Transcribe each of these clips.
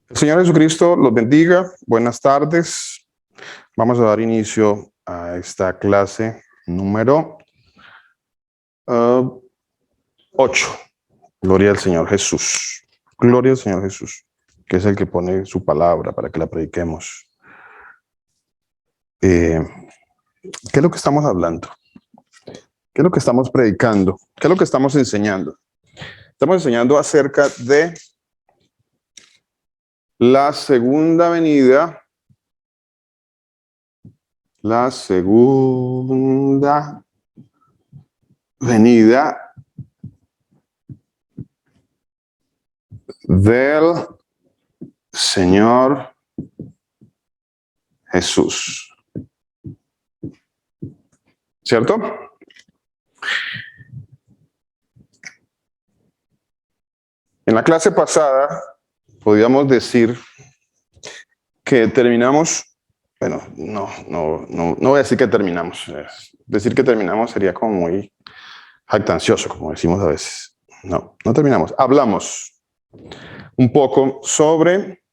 El Señor Jesucristo los bendiga. Buenas tardes. Vamos a dar inicio a esta clase número 8. Gloria al Señor Jesús. Gloria al Señor Jesús, que es el que pone su palabra para que la prediquemos. ¿Qué es lo que estamos hablando? ¿Qué es lo que estamos predicando? ¿Qué es lo que estamos enseñando? Estamos enseñando acerca de la segunda venida. La segunda venida del Señor Jesús. ¿Cierto? En la clase pasada podíamos decir que terminamos, bueno, no voy a decir que terminamos. Decir que terminamos sería como muy jactancioso, como decimos a veces. No terminamos. Hablamos un poco sobre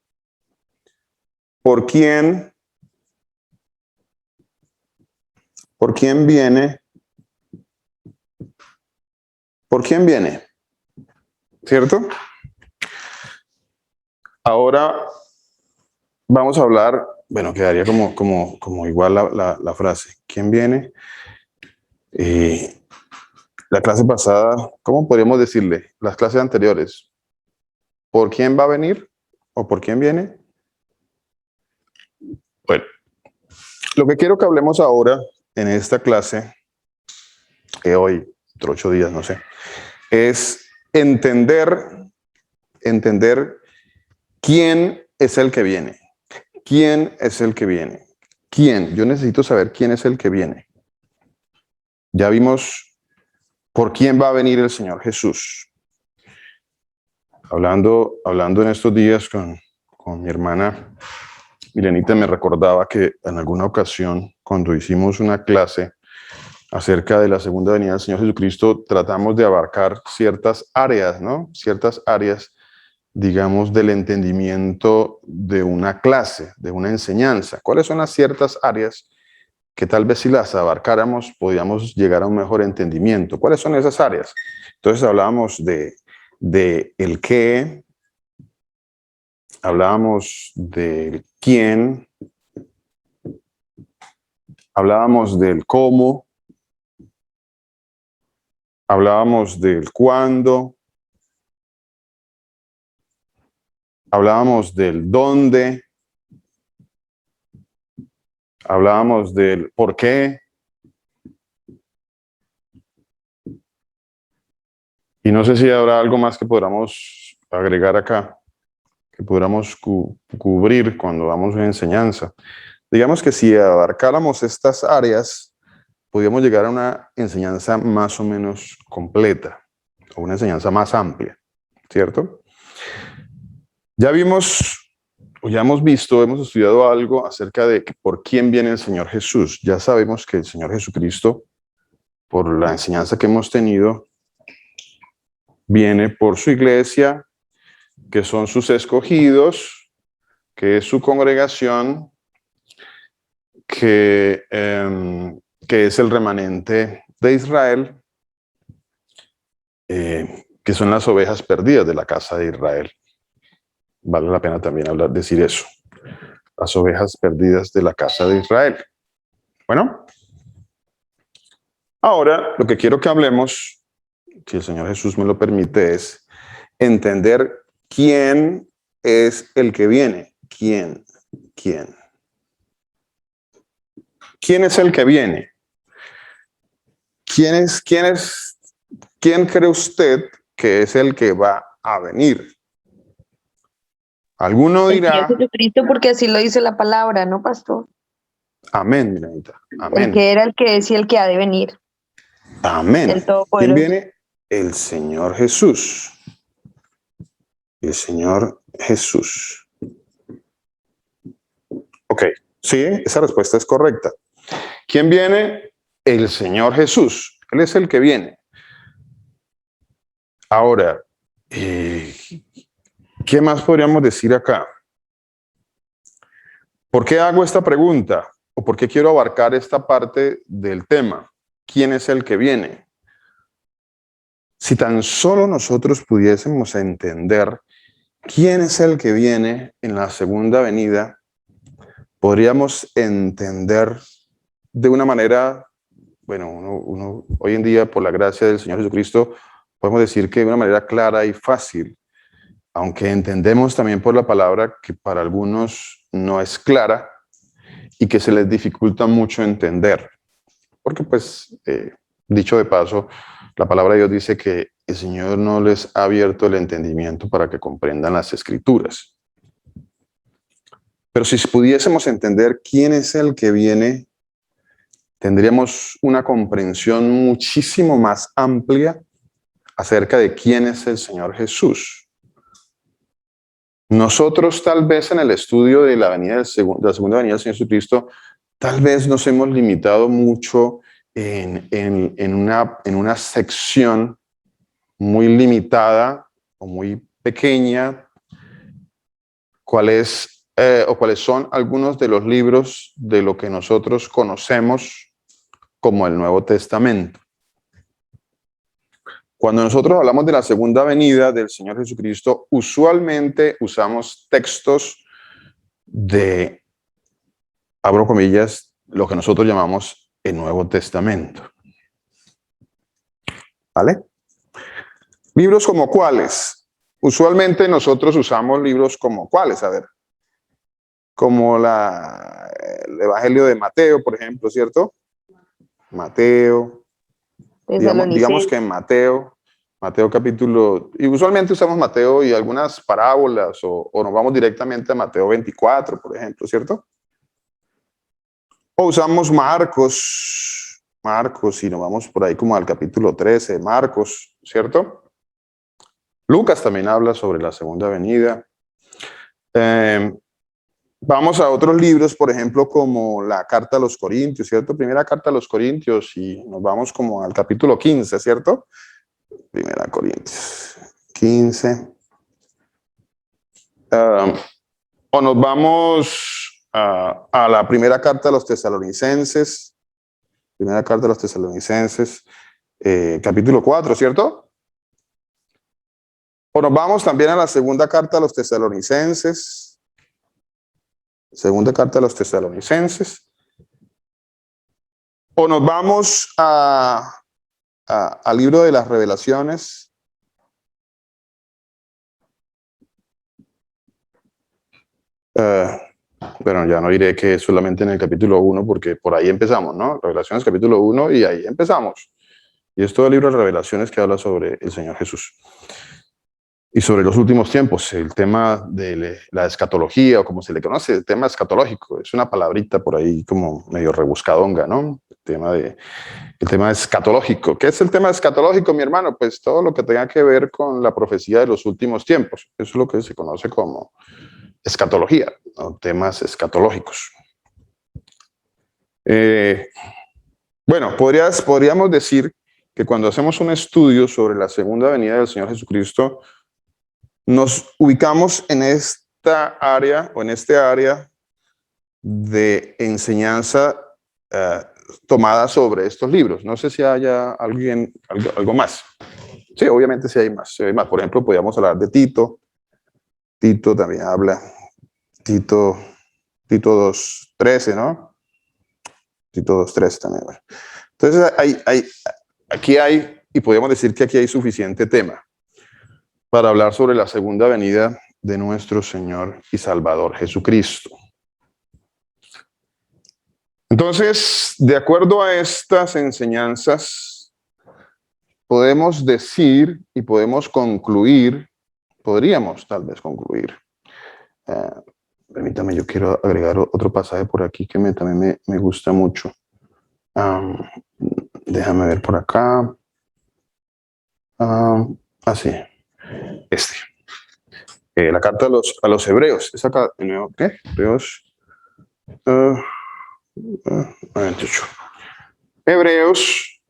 por quién viene, ¿cierto? Ahora vamos a hablar, bueno, quedaría como igual la frase. ¿Quién viene? La clase pasada, ¿cómo podríamos decirle? Las clases anteriores. ¿Por quién va a venir? ¿O por quién viene? Bueno, lo que quiero que hablemos ahora en esta clase, que hoy, otros 8 días, no sé, es entender quién es el que viene. ¿Quién es el que viene? ¿Quién? Yo necesito saber quién es el que viene. Ya vimos por quién va a venir el Señor Jesús. Hablando en estos días con mi hermana Milenita, me recordaba que en alguna ocasión, cuando hicimos una clase acerca de la segunda venida del Señor Jesucristo, tratamos de abarcar ciertas áreas, ¿no? Ciertas áreas, digamos, del entendimiento de una clase, de una enseñanza. ¿Cuáles son las ciertas áreas que tal vez si las abarcáramos podíamos llegar a un mejor entendimiento? ¿Cuáles son esas áreas? Entonces hablábamos de el qué, hablábamos del quién, hablábamos del cómo, hablábamos del cuándo, hablábamos del dónde, hablábamos del por qué. Y no sé si habrá algo más que podamos agregar acá, que podamos cubrir cuando damos una enseñanza. Digamos que si abarcáramos estas áreas, podríamos llegar a una enseñanza más o menos completa, o una enseñanza más amplia, ¿cierto? Ya vimos, o ya hemos visto, hemos estudiado algo acerca de por quién viene el Señor Jesús. Ya sabemos que el Señor Jesucristo, por la enseñanza que hemos tenido, viene por su iglesia, que son sus escogidos, que es su congregación, que es el remanente de Israel, que son las ovejas perdidas de la casa de Israel. Vale la pena también decir eso. Las ovejas perdidas de la casa de Israel. Bueno, ahora lo que quiero que hablemos, si el Señor Jesús me lo permite, es entender quién es el que viene. ¿Quién es el que viene? ¿Quién cree usted que es el que va a venir? Alguno dirá... Jesucristo, porque así lo dice la palabra, ¿no, pastor? Amén, Miranita. Amén. El que era, el que es y el que ha de venir. Amén. ¿Quién viene? El Señor Jesús. El Señor Jesús. Ok, sí, esa respuesta es correcta. ¿Quién viene? El Señor Jesús. Él es el que viene. Ahora, ¿qué más podríamos decir acá? ¿Por qué hago esta pregunta? ¿O por qué quiero abarcar esta parte del tema? ¿Quién es el que viene? Si tan solo nosotros pudiésemos entender quién es el que viene en la segunda venida, podríamos entender de una manera, bueno, uno hoy en día, por la gracia del Señor Jesucristo, podemos decir que de una manera clara y fácil, aunque entendemos también por la palabra que para algunos no es clara y que se les dificulta mucho entender. Porque pues, dicho de paso, la palabra de Dios dice que el Señor no les ha abierto el entendimiento para que comprendan las Escrituras. Pero si pudiésemos entender quién es el que viene, tendríamos una comprensión muchísimo más amplia acerca de quién es el Señor Jesús. Nosotros tal vez en el estudio de la segunda venida del Señor Jesucristo, tal vez nos hemos limitado mucho en una sección muy limitada o muy pequeña, cuáles son algunos de los libros de lo que nosotros conocemos como el Nuevo Testamento. Cuando nosotros hablamos de la segunda venida del Señor Jesucristo, usualmente usamos textos de, abro comillas, lo que nosotros llamamos el Nuevo Testamento. ¿Vale? ¿Libros como cuáles? Usualmente nosotros usamos libros como cuáles, a ver, como el Evangelio de Mateo, por ejemplo, ¿cierto? Mateo, digamos que en Mateo capítulo, y usualmente usamos Mateo y algunas parábolas, o nos vamos directamente a Mateo 24, por ejemplo, ¿cierto? O usamos Marcos y nos vamos por ahí como al capítulo 13 de Marcos, ¿cierto? Lucas también habla sobre la segunda venida. Vamos a otros libros, por ejemplo, como la carta a los Corintios, ¿cierto? Primera carta a los Corintios, y nos vamos como al capítulo 15, ¿cierto? Primera Corintios 15. O nos vamos a la primera carta a los Tesalonicenses. Primera carta a los Tesalonicenses, capítulo 4, ¿cierto? O nos vamos también a la segunda carta a los Tesalonicenses. Segunda carta a los Tesalonicenses. O nos vamos al libro de las Revelaciones. Bueno, ya no diré que solamente en el capítulo 1, porque por ahí empezamos, ¿no? Revelaciones capítulo 1 y ahí empezamos. Y es todo el libro de Revelaciones que habla sobre el Señor Jesús. Y sobre los últimos tiempos, el tema de la escatología, o como se le conoce, el tema escatológico, es una palabrita por ahí como medio rebuscadonga, ¿no? El tema escatológico. ¿Qué es el tema escatológico, mi hermano? Pues todo lo que tenga que ver con la profecía de los últimos tiempos. Eso es lo que se conoce como escatología, ¿no? Temas escatológicos. Bueno, podríamos decir que cuando hacemos un estudio sobre la segunda venida del Señor Jesucristo, nos ubicamos en esta área o en este área de enseñanza tomada sobre estos libros. No sé si haya algo más. Sí, obviamente sí hay más. Por ejemplo, podríamos hablar de Tito. Tito también habla. Tito 2:13, ¿no? Tito 2:13 también. Bueno. Entonces, aquí hay, y podríamos decir que aquí hay suficiente tema para hablar sobre la segunda venida de nuestro Señor y Salvador Jesucristo. Entonces, de acuerdo a estas enseñanzas, podemos decir y podríamos tal vez concluir. Permítame, yo quiero agregar otro pasaje por aquí que también me gusta mucho. Déjame ver por acá. Así. La carta a los Hebreos. ¿Es acá? ¿Qué? Hebreos 28. Hebreos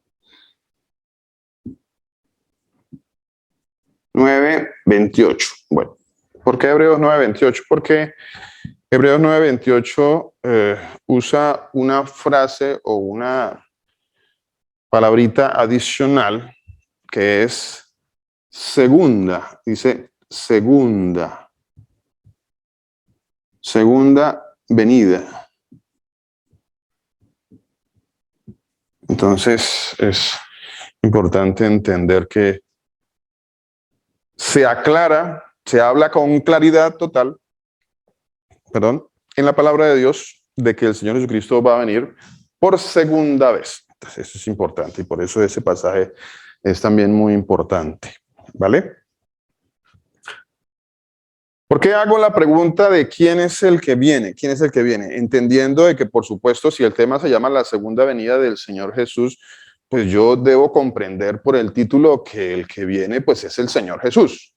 9:28. Bueno, ¿por qué Hebreos 9:28? Porque Hebreos 9:28 usa una frase o una palabrita adicional que es segunda. Dice segunda. Segunda venida. Entonces es importante entender que se aclara, se habla con claridad total, en la palabra de Dios de que el Señor Jesucristo va a venir por segunda vez. Entonces eso es importante y por eso ese pasaje es también muy importante, ¿vale? ¿Por qué hago la pregunta de quién es el que viene? ¿Quién es el que viene? Entendiendo de que, por supuesto, si el tema se llama la segunda venida del Señor Jesús, pues yo debo comprender por el título que el que viene, pues es el Señor Jesús.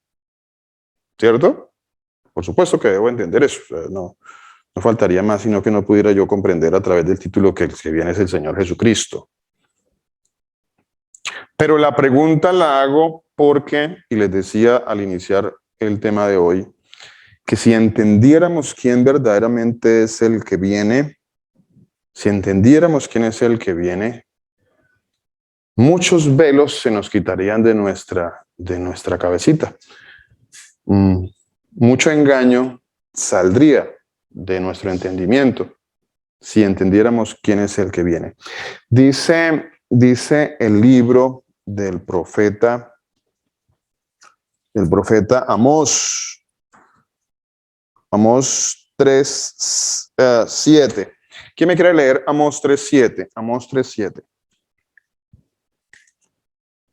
¿Cierto? Por supuesto que debo entender eso. O sea, no faltaría más, sino que no pudiera yo comprender a través del título que el que viene es el Señor Jesucristo. Pero la pregunta la hago porque, y les decía al iniciar el tema de hoy, que si entendiéramos quién verdaderamente es el que viene, si entendiéramos quién es el que viene, muchos velos se nos quitarían de nuestra cabecita. Mucho engaño saldría de nuestro entendimiento si entendiéramos quién es el que viene. Dice el libro del profeta Amós. Amós 3:7. ¿Quién me quiere leer Amós 3:7? Amós 3:7.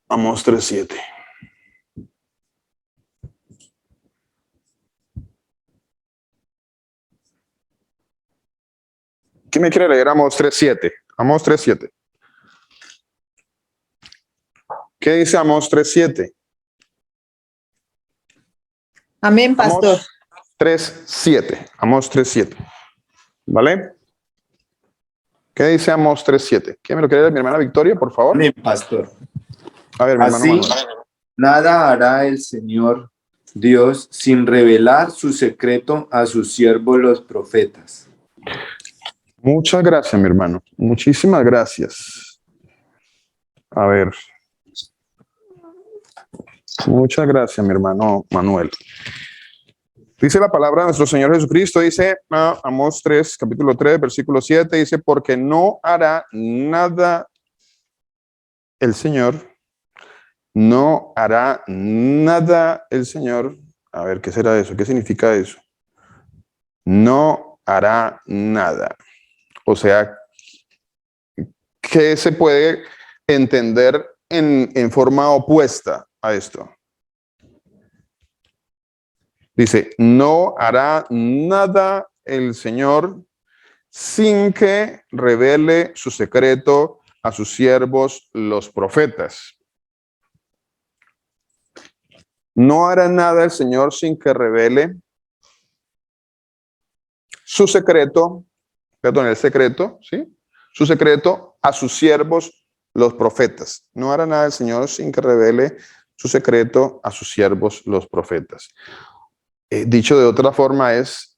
Amós 3:7. ¿Quién me quiere leer Amós 3:7? Amós 3:7. ¿Qué dice Amós 3:7? Amén, pastor. Amós 3:7. Amós 3:7. ¿Vale? ¿Qué dice Amós 3:7? ¿Quién me lo quiere leer? Mi hermana Victoria, por favor. Amén, pastor. A ver, mi hermano Así, Manuel. nada hará el Señor Dios sin revelar su secreto a sus siervos los profetas. Muchas gracias, mi hermano. Muchísimas gracias. A ver. Muchas gracias, mi hermano Manuel. Dice la palabra de nuestro Señor Jesucristo, dice Amós 3, capítulo 3, versículo 7, dice, porque no hará nada el Señor, no hará nada el Señor. A ver, ¿qué será eso? ¿Qué significa eso? No hará nada. O sea, ¿qué se puede entender en forma opuesta a esto? Dice, no hará nada el Señor sin que revele su secreto a sus siervos, los profetas. No hará nada el Señor sin que revele su secreto, el secreto, ¿sí? Su secreto a sus siervos, los profetas. No hará nada el Señor sin que revele su secreto a sus siervos, los profetas. Dicho de otra forma es,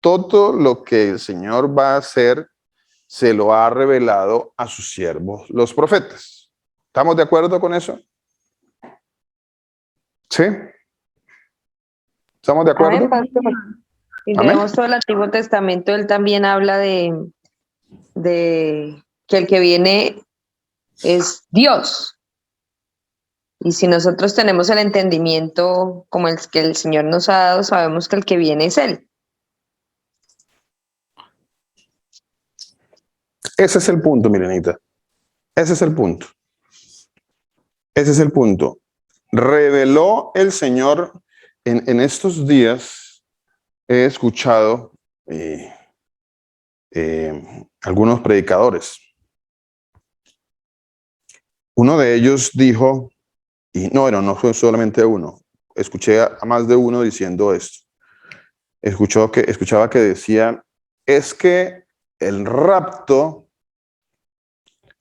todo lo que el Señor va a hacer, se lo ha revelado a sus siervos, los profetas. ¿Estamos de acuerdo con eso? ¿Sí? ¿Estamos de acuerdo? Amén, pastor. Y Amén. leemos todo el Antiguo Testamento, él también habla de que el que viene es Dios. Y si nosotros tenemos el entendimiento como el que el Señor nos ha dado, sabemos que el que viene es Él. Ese es el punto, Milenita. Ese es el punto. Ese es el punto. Reveló el Señor en estos días. He escuchado algunos predicadores. Uno de ellos dijo, y no fue solamente uno, escuché a más de uno diciendo esto. Escuchaba que decía, es que el rapto,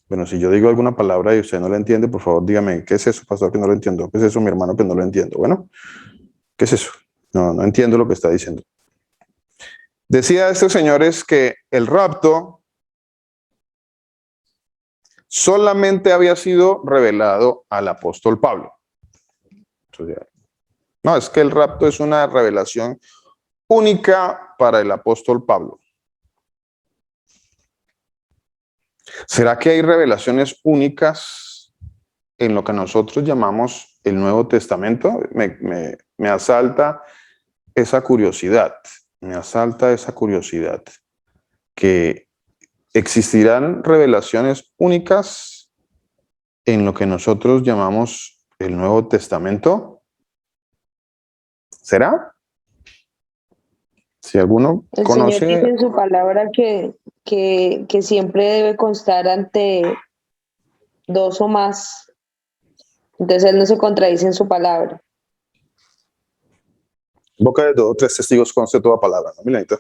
bueno, si yo digo alguna palabra y usted no la entiende, por favor dígame, ¿qué es eso, pastor, que no lo entiendo? ¿Qué es eso, mi hermano, que no lo entiendo? Bueno, ¿qué es eso? No entiendo lo que está diciendo. Decía estos señores que el rapto solamente había sido revelado al apóstol Pablo. Entonces, no, es que el rapto es una revelación única para el apóstol Pablo. ¿Será que hay revelaciones únicas en lo que nosotros llamamos el Nuevo Testamento? Me asalta esa curiosidad, que existirán revelaciones únicas en lo que nosotros llamamos el Nuevo Testamento. ¿Será? Si alguno El conoce. Señor dice en su palabra que siempre debe constar ante dos o más. Entonces Él no se contradice en su palabra. Boca de 2 o 3 testigos conste toda palabra, ¿no, Milenita?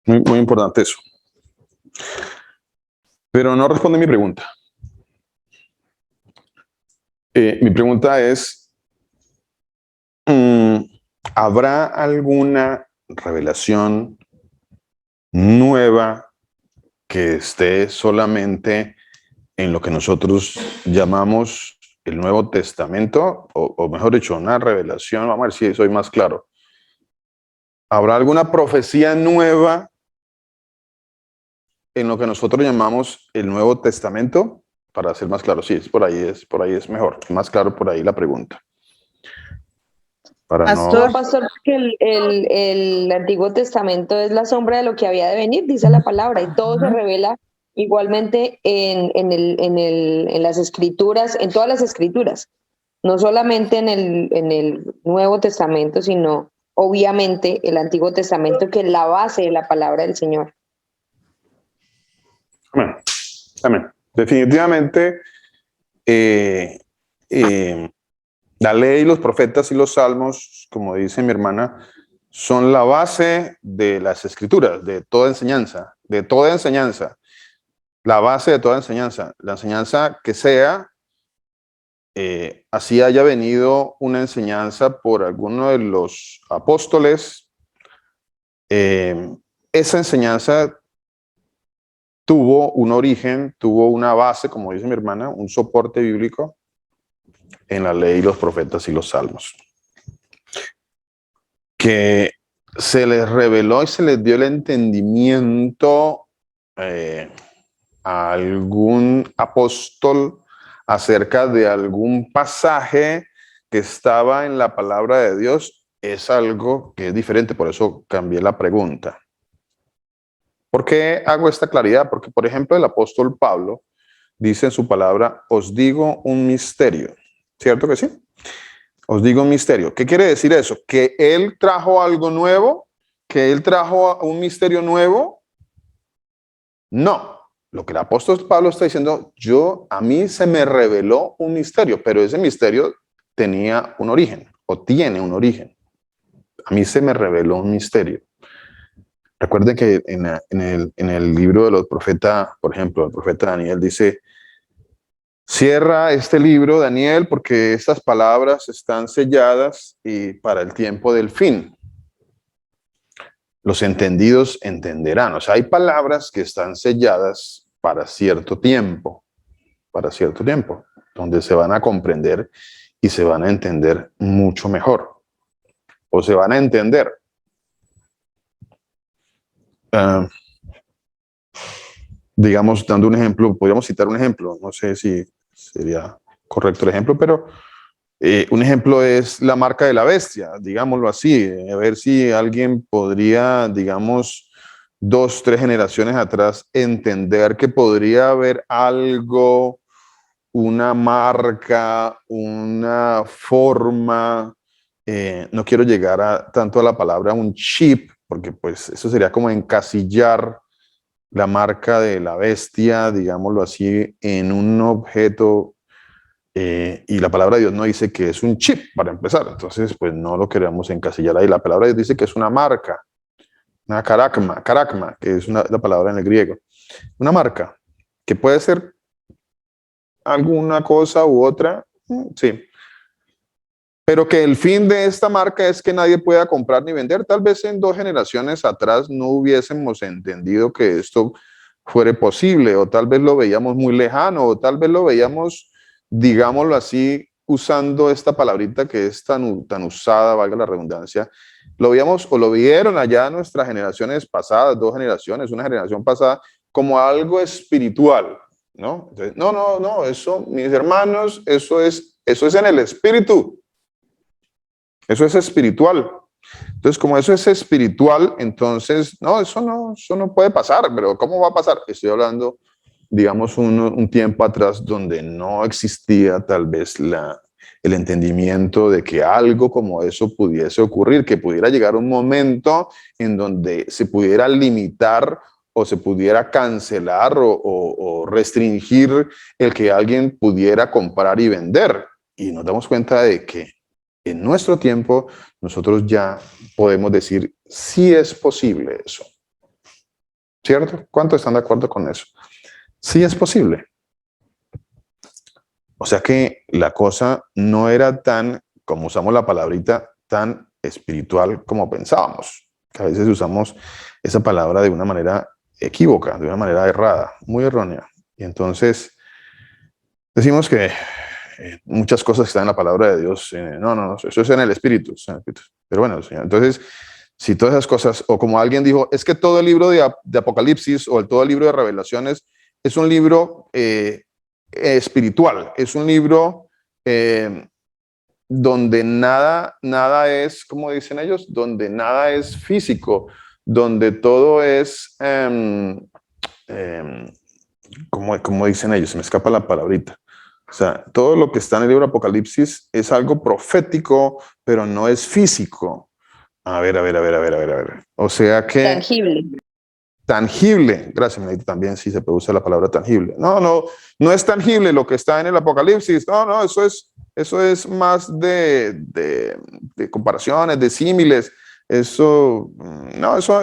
Muy, muy importante eso. Pero no responde mi pregunta. Mi pregunta es, ¿habrá alguna revelación nueva que esté solamente en lo que nosotros llamamos el Nuevo Testamento? O mejor dicho, una revelación, vamos a ver si soy más claro. ¿Habrá alguna profecía nueva en lo que nosotros llamamos el Nuevo Testamento? Para ser más claro, sí, es por ahí es mejor, más claro por ahí la pregunta. Para Pastor. No, pastor, porque el Antiguo Testamento es la sombra de lo que había de venir, dice la palabra, y todo se revela igualmente en las escrituras, en todas las escrituras, no solamente en el Nuevo Testamento, sino obviamente el Antiguo Testamento, que es la base de la palabra del Señor. Amén. Amén. Definitivamente, la ley, los profetas y los salmos, como dice mi hermana, son la base de las escrituras, de toda enseñanza, la base de toda enseñanza, la enseñanza que sea, así haya venido una enseñanza por alguno de los apóstoles, esa enseñanza tuvo un origen, tuvo una base, como dice mi hermana, un soporte bíblico en la ley, los profetas y los salmos. Que se les reveló y se les dio el entendimiento a algún apóstol acerca de algún pasaje que estaba en la palabra de Dios, es algo que es diferente, por eso cambié la pregunta. ¿Por qué hago esta claridad? Porque, por ejemplo, el apóstol Pablo dice en su palabra, os digo un misterio. ¿Cierto que sí? Os digo un misterio. ¿Qué quiere decir eso? ¿Que él trajo algo nuevo? ¿Que él trajo un misterio nuevo? No. Lo que el apóstol Pablo está diciendo, a mí se me reveló un misterio, pero ese misterio tenía un origen, o tiene un origen. A mí se me reveló un misterio. Recuerden que en el libro de los profetas, por ejemplo, el profeta Daniel dice, cierra este libro, Daniel, porque estas palabras están selladas y para el tiempo del fin. Los entendidos entenderán. O sea, hay palabras que están selladas para cierto tiempo, donde se van a comprender y se van a entender mucho mejor. O se van a entender. Digamos, dando un ejemplo, podríamos citar un ejemplo, no sé si sería correcto el ejemplo, pero un ejemplo es la marca de la bestia, digámoslo así, a ver si alguien podría, digamos, 2, 3 generaciones atrás, entender que podría haber algo, una marca, una forma, no quiero llegar tanto a la palabra un chip, porque pues eso sería como encasillar la marca de la bestia, digámoslo así, en un objeto, y la palabra de Dios no dice que es un chip, para empezar, entonces pues no lo queremos encasillar ahí. La palabra de Dios dice que es una marca, una caracma, que es la palabra en el griego, una marca, que puede ser alguna cosa u otra, sí, pero que el fin de esta marca es que nadie pueda comprar ni vender. Tal vez en 2 generaciones atrás no hubiésemos entendido que esto fuera posible, o tal vez lo veíamos muy lejano, o tal vez lo veíamos, digámoslo así, usando esta palabrita que es tan usada, valga la redundancia, lo veíamos o lo vieron allá nuestras generaciones pasadas, 2 generaciones, una generación pasada, como algo espiritual, ¿no? Entonces, no, eso, mis hermanos, eso es en el espíritu, eso es espiritual. Entonces, como eso es espiritual, entonces, no, eso no puede pasar, pero ¿cómo va a pasar? Estoy hablando, digamos, un tiempo atrás donde no existía tal vez el entendimiento de que algo como eso pudiese ocurrir, que pudiera llegar un momento en donde se pudiera limitar o se pudiera cancelar o restringir el que alguien pudiera comprar y vender. Y nos damos cuenta de que en nuestro tiempo nosotros ya podemos decir sí es posible eso. ¿Cierto? ¿Cuántos están de acuerdo con eso? Sí es posible. O sea que la cosa no era tan, como usamos la palabrita, tan espiritual como pensábamos. Que a veces usamos esa palabra de una manera equívoca, de una manera errada, muy errónea. Y entonces decimos que muchas cosas que están en la palabra de Dios, no, eso es en el espíritu. Pero bueno, Señor, entonces, si todas esas cosas, o como alguien dijo, es que todo el libro de Apocalipsis o todo el libro de Revelaciones es un libro espiritual, es un libro donde nada es, como dicen ellos, donde nada es físico, donde todo es, como dicen ellos, se me escapa la palabrita. O sea, todo lo que está en el libro de Apocalipsis es algo profético, pero no es físico. A ver. O sea que... Tangible. Tangible. Gracias, Menito, también sí se puede usar la palabra tangible. No es tangible lo que está en el Apocalipsis. No, eso es más de comparaciones, de símiles. Eso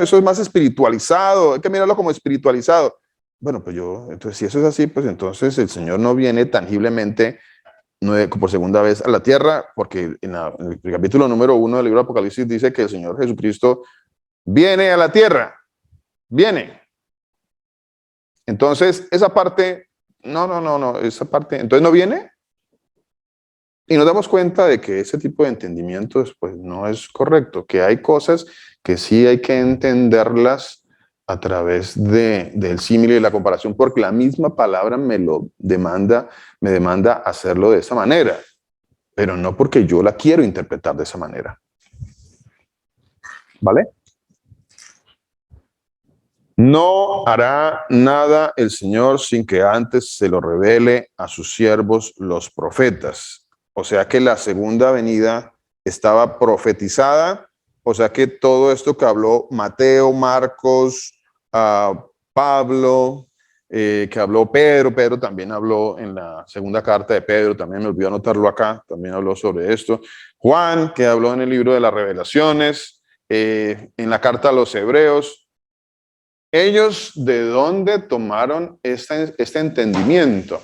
es más espiritualizado. Hay que mirarlo como espiritualizado. Bueno, pues entonces si eso es así, pues entonces el Señor no viene tangiblemente por segunda vez a la tierra, porque en el capítulo número 1 del libro de Apocalipsis dice que el Señor Jesucristo viene a la tierra, viene. Entonces, esa parte, esa parte, entonces no viene. Y nos damos cuenta de que ese tipo de entendimientos pues no es correcto, que hay cosas que sí hay que entenderlas a través del símil y de la comparación, porque la misma palabra me demanda hacerlo de esa manera, pero no porque yo la quiero interpretar de esa manera. ¿Vale? No hará nada el Señor sin que antes se lo revele a sus siervos los profetas. O sea que la segunda venida estaba profetizada. O sea que todo esto que habló Mateo, Marcos, Pablo, que habló Pedro también habló en la segunda carta de Pedro, también me olvidó anotarlo acá, también habló sobre esto. Juan, que habló en el libro de las Revelaciones, en la carta a los Hebreos. Ellos, ¿de dónde tomaron este entendimiento?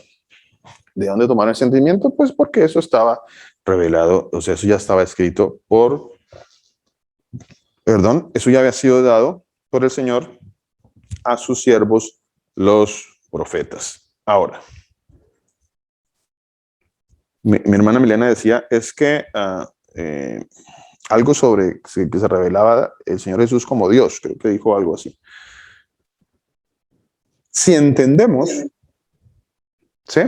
¿De dónde tomaron ese entendimiento? Pues porque eso estaba revelado, o sea, eso ya estaba escrito eso ya había sido dado por el Señor a sus siervos, los profetas. Ahora, mi hermana Milena decía, es que algo sobre que se revelaba el Señor Jesús como Dios, creo que dijo algo así. Si entendemos, ¿sí?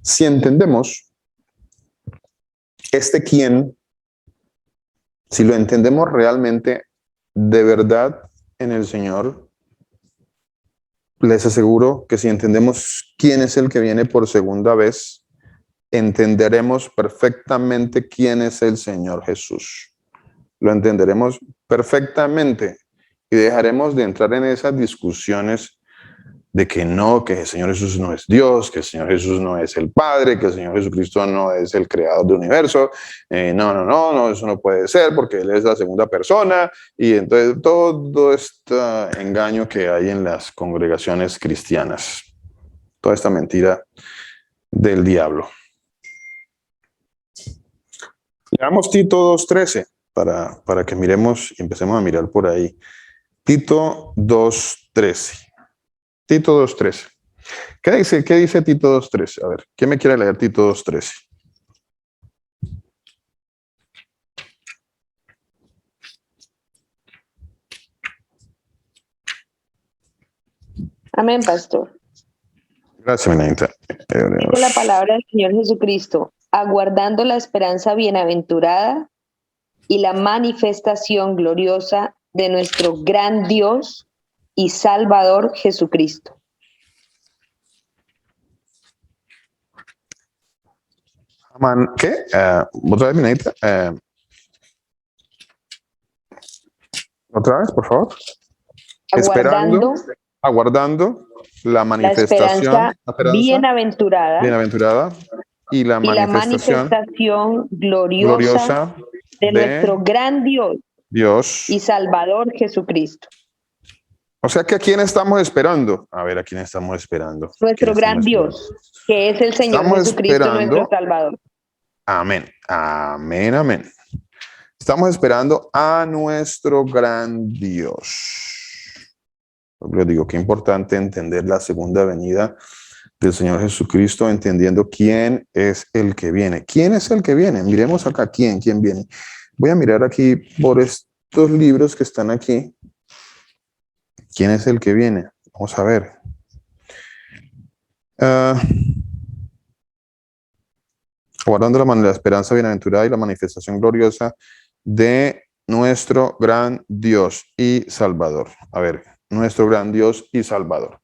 Si entendemos quién, si lo entendemos realmente de verdad en el Señor, les aseguro que si entendemos quién es el que viene por segunda vez, entenderemos perfectamente quién es el Señor Jesús. Lo entenderemos perfectamente y dejaremos de entrar en esas discusiones de que el Señor Jesús no es Dios, que el Señor Jesús no es el Padre, que el Señor Jesucristo no es el creador del universo. No, eso no puede ser porque Él es la segunda persona. Y entonces todo este engaño que hay en las congregaciones cristianas, toda esta mentira del diablo. Leamos Tito 2:13 para que miremos y empecemos a mirar por ahí. Tito 2:13. Tito 2:13. ¿Qué dice Tito 2:13? A ver, ¿quién me quiere leer Tito 2:13? Amén, pastor. Gracias, Menadita. Dice la palabra del Señor Jesucristo, aguardando la esperanza bienaventurada y la manifestación gloriosa de nuestro gran Dios y Salvador Jesucristo. ¿Qué? ¿Otra vez, Menadita? ¿Otra vez, por favor? Aguardando la manifestación bienaventurada y la manifestación gloriosa de nuestro gran Dios y Salvador Jesucristo. O sea que ¿a quién estamos esperando? A ver, ¿a quién estamos esperando? Nuestro gran Dios, que es el Señor Jesucristo, nuestro Salvador. Amén, amén, amén. Estamos esperando a nuestro gran Dios. Yo digo, qué importante entender la segunda venida del Señor Jesucristo, entendiendo quién es el que viene. ¿Quién es el que viene? Miremos acá, ¿quién viene? Voy a mirar aquí por estos libros que están aquí. ¿Quién es el que viene? Vamos a ver. Guardando la esperanza bienaventurada y la manifestación gloriosa de nuestro gran Dios y Salvador. A ver, nuestro gran Dios y Salvador.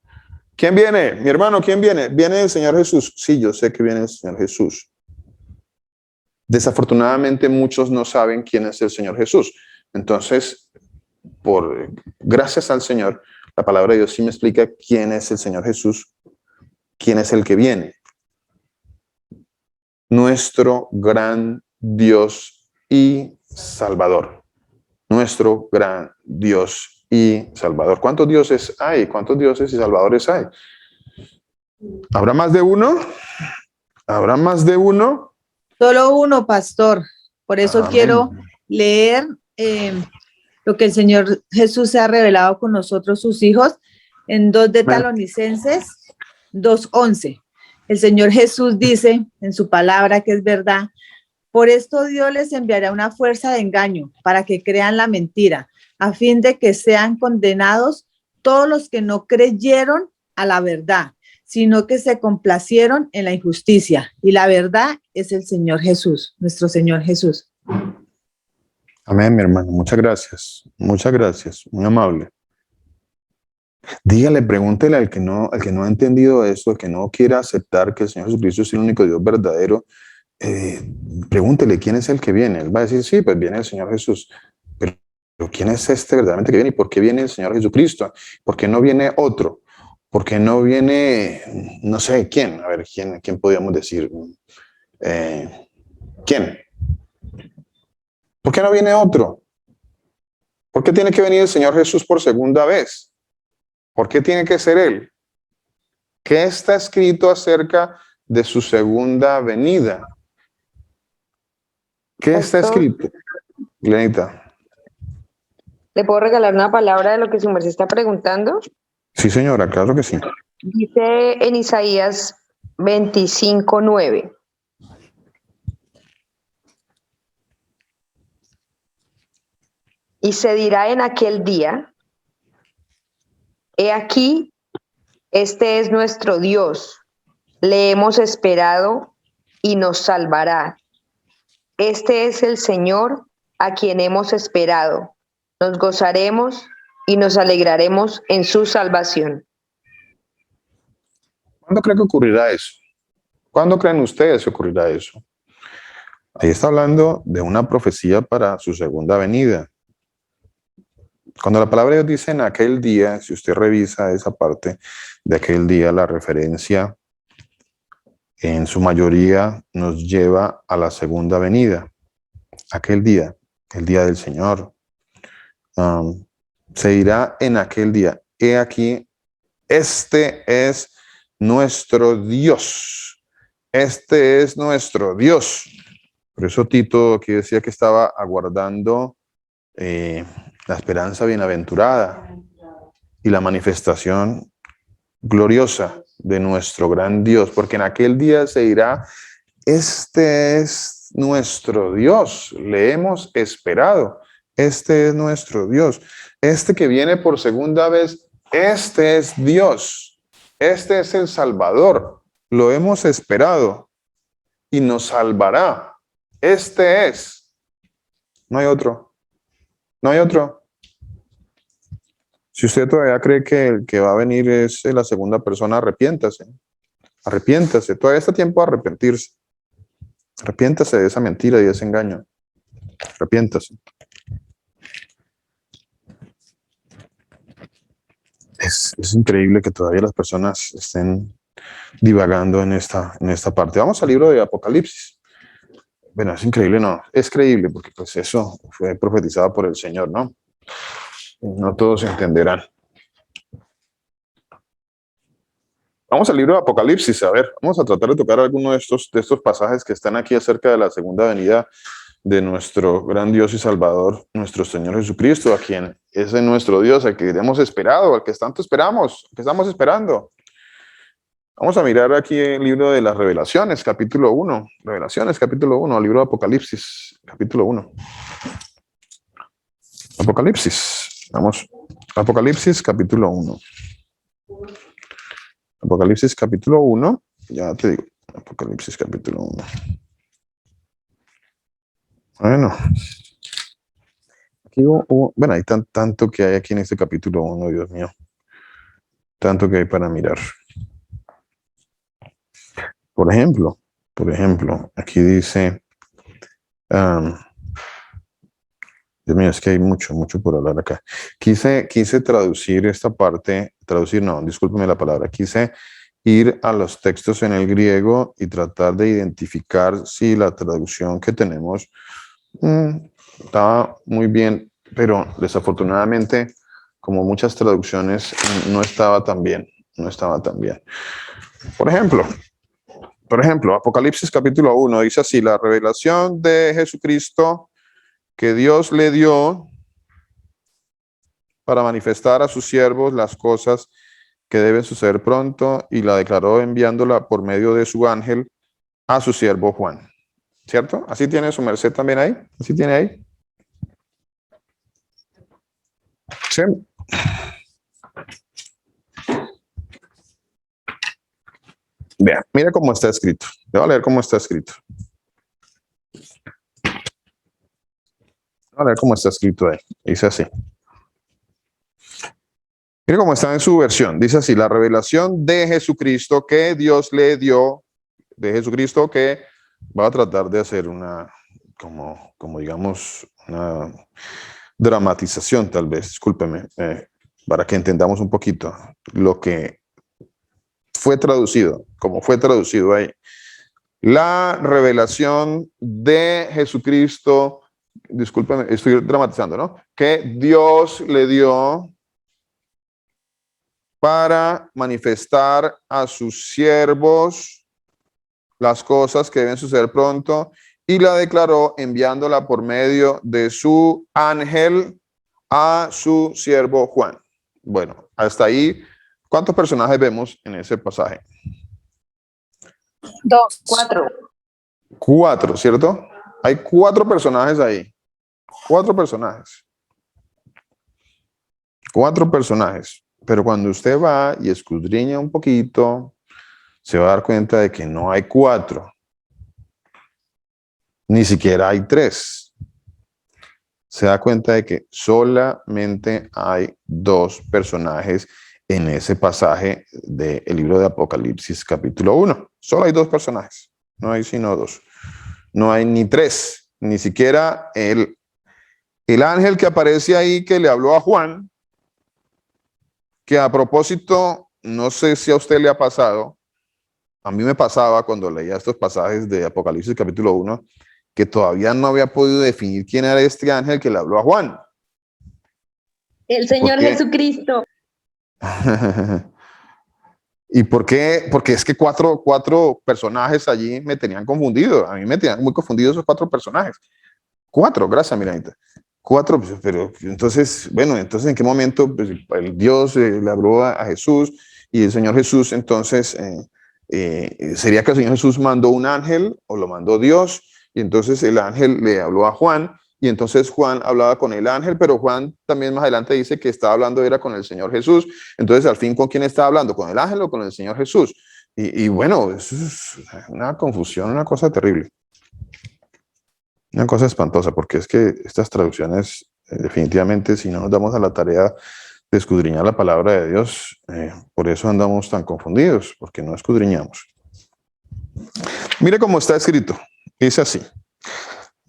¿Quién viene? Mi hermano, ¿quién viene? Viene el Señor Jesús. Sí, yo sé que viene el Señor Jesús. Desafortunadamente muchos no saben quién es el Señor Jesús. Entonces, gracias al Señor, la palabra de Dios sí me explica quién es el Señor Jesús, quién es el que viene. Nuestro gran Dios y Salvador. Nuestro gran Dios y Salvador. ¿Cuántos dioses hay? ¿Cuántos dioses y salvadores hay? ¿Habrá más de uno? ¿Habrá más de uno? Solo uno, pastor. Por eso Amén. quiero leer lo que el Señor Jesús se ha revelado con nosotros, sus hijos, en 2 de Tesalonicenses 2:11. El Señor Jesús dice en su palabra que es verdad: por esto Dios les enviará una fuerza de engaño para que crean la mentira, a fin de que sean condenados todos los que no creyeron a la verdad, sino que se complacieron en la injusticia. Y la verdad es el Señor Jesús, nuestro Señor Jesús. Amén, mi hermano. Muchas gracias. Muchas gracias. Muy amable. Dígale, pregúntele al que no ha entendido eso, al que no quiera aceptar que el Señor Jesucristo es el único Dios verdadero. Pregúntele quién es el que viene. Él va a decir, sí, pues viene el Señor Jesús. Pero ¿quién es este verdaderamente que viene? ¿Y por qué viene el Señor Jesucristo? ¿Por qué no viene otro? ¿Por qué no viene, no sé, quién? A ver, ¿quién podríamos decir? ¿Quién? ¿Por qué no viene otro? ¿Por qué tiene que venir el Señor Jesús por segunda vez? ¿Por qué tiene que ser Él? ¿Qué está escrito acerca de su segunda venida? ¿Qué está escrito? Glenita. ¿Le puedo regalar una palabra de lo que su merced está preguntando? Sí, señora, claro que sí. Dice en Isaías 25:9. Y se dirá en aquel día: he aquí, este es nuestro Dios, le hemos esperado y nos salvará. Este es el Señor a quien hemos esperado. Nos gozaremos y nos alegraremos en su salvación. ¿Cuándo creen que ocurrirá eso? ¿Cuándo creen ustedes que ocurrirá eso? Ahí está hablando de una profecía para su segunda venida. Cuando la palabra de Dios dice en aquel día, si usted revisa esa parte de aquel día, la referencia en su mayoría nos lleva a la segunda venida. Aquel día, el día del Señor. Se dirá en aquel día: he aquí, este es nuestro Dios, Este es nuestro Dios. Por eso Tito aquí decía que estaba aguardando la esperanza bienaventurada y la manifestación gloriosa de nuestro gran Dios, porque en aquel día se dirá, este es nuestro Dios, le hemos esperado, este es nuestro Dios, este que viene por segunda vez, este es Dios, este es el Salvador, lo hemos esperado y nos salvará, este es, no hay otro, no hay otro. Si usted todavía cree que el que va a venir es la segunda persona, arrepiéntase. Arrepiéntase. Todavía está tiempo de arrepentirse. Arrepiéntase de esa mentira y de ese engaño. Arrepiéntase. Es increíble que todavía las personas estén divagando en esta parte. Vamos al libro de Apocalipsis. Bueno, es increíble, no. Es creíble porque pues eso fue profetizado por el Señor, ¿no? No todos entenderán. Vamos al libro de Apocalipsis, a ver, vamos a tratar de tocar alguno de estos pasajes que están aquí acerca de la segunda venida de nuestro gran Dios y Salvador, nuestro Señor Jesucristo, a quien es nuestro Dios, al que hemos esperado, al que tanto esperamos, al que estamos esperando. Vamos a mirar aquí el libro de las Revelaciones, capítulo 1. Revelaciones, capítulo 1, el libro de Apocalipsis, capítulo 1. Apocalipsis, vamos, Apocalipsis, capítulo 1. Apocalipsis, capítulo 1, ya te digo, Apocalipsis, capítulo 1. Bueno, aquí bueno, hay tanto que hay aquí en este capítulo 1, Dios mío. Tanto que hay para mirar. Por ejemplo, aquí dice, Dios mío, es que hay mucho por hablar acá. Quise traducir esta parte, no, discúlpeme la palabra, quise ir a los textos en el griego y tratar de identificar si la traducción que tenemos estaba muy bien, pero desafortunadamente, como muchas traducciones, no estaba tan bien. Por ejemplo, Apocalipsis capítulo 1 dice así, la revelación de Jesucristo que Dios le dio para manifestar a sus siervos las cosas que deben suceder pronto y la declaró enviándola por medio de su ángel a su siervo Juan. ¿Cierto? ¿Así tiene su merced también ahí? ¿Así tiene ahí? Sí. Vean, mira cómo está escrito. Le voy a leer cómo está escrito. A ver cómo está escrito ahí. Dice así. Mire cómo está en su versión. Dice así, la revelación de Jesucristo que Dios le dio, de Jesucristo que va a tratar de hacer una, como digamos, una dramatización tal vez, discúlpeme, para que entendamos un poquito lo que fue traducido, como fue traducido ahí. La revelación de Jesucristo, discúlpeme, estoy dramatizando, ¿no? Que Dios le dio para manifestar a sus siervos las cosas que deben suceder pronto y la declaró enviándola por medio de su ángel a su siervo Juan. Bueno, hasta ahí, ¿cuántos personajes vemos en ese pasaje? 2. 4. 4, ¿cierto? Hay 4 personajes ahí. 4 personajes. 4 personajes. Pero cuando usted va y escudriña un poquito, se va a dar cuenta de que no hay 4. Ni siquiera hay 3. Se da cuenta de que solamente hay 2 personajes en ese pasaje del libro de Apocalipsis capítulo 1. Solo hay 2 personajes. No hay sino 2. No hay ni 3. Ni siquiera el ángel que aparece ahí que le habló a Juan, que a propósito, no sé si a usted le ha pasado, a mí me pasaba cuando leía estos pasajes de Apocalipsis capítulo 1, que todavía no había podido definir quién era este ángel que le habló a Juan. El Señor Jesucristo. ¿Y por qué? Porque es que cuatro personajes allí me tenían confundido. A mí me tenían muy confundido esos cuatro personajes. Cuatro, gracias, Miranita. Cuatro, pues, pero entonces, bueno, entonces ¿en qué momento pues, el Dios le habló a Jesús y el Señor Jesús, entonces, sería que el Señor Jesús mandó un ángel o lo mandó Dios y entonces el ángel le habló a Juan y entonces Juan hablaba con el ángel, pero Juan también más adelante dice que estaba hablando era con el Señor Jesús. Entonces, al fin, ¿con quién estaba hablando? ¿Con el ángel o con el Señor Jesús? Y bueno, eso es una confusión, una cosa terrible. Una cosa espantosa, porque es que estas traducciones, definitivamente, si no nos damos a la tarea de escudriñar la palabra de Dios, por eso andamos tan confundidos, porque no escudriñamos. Mire cómo está escrito. Dice así.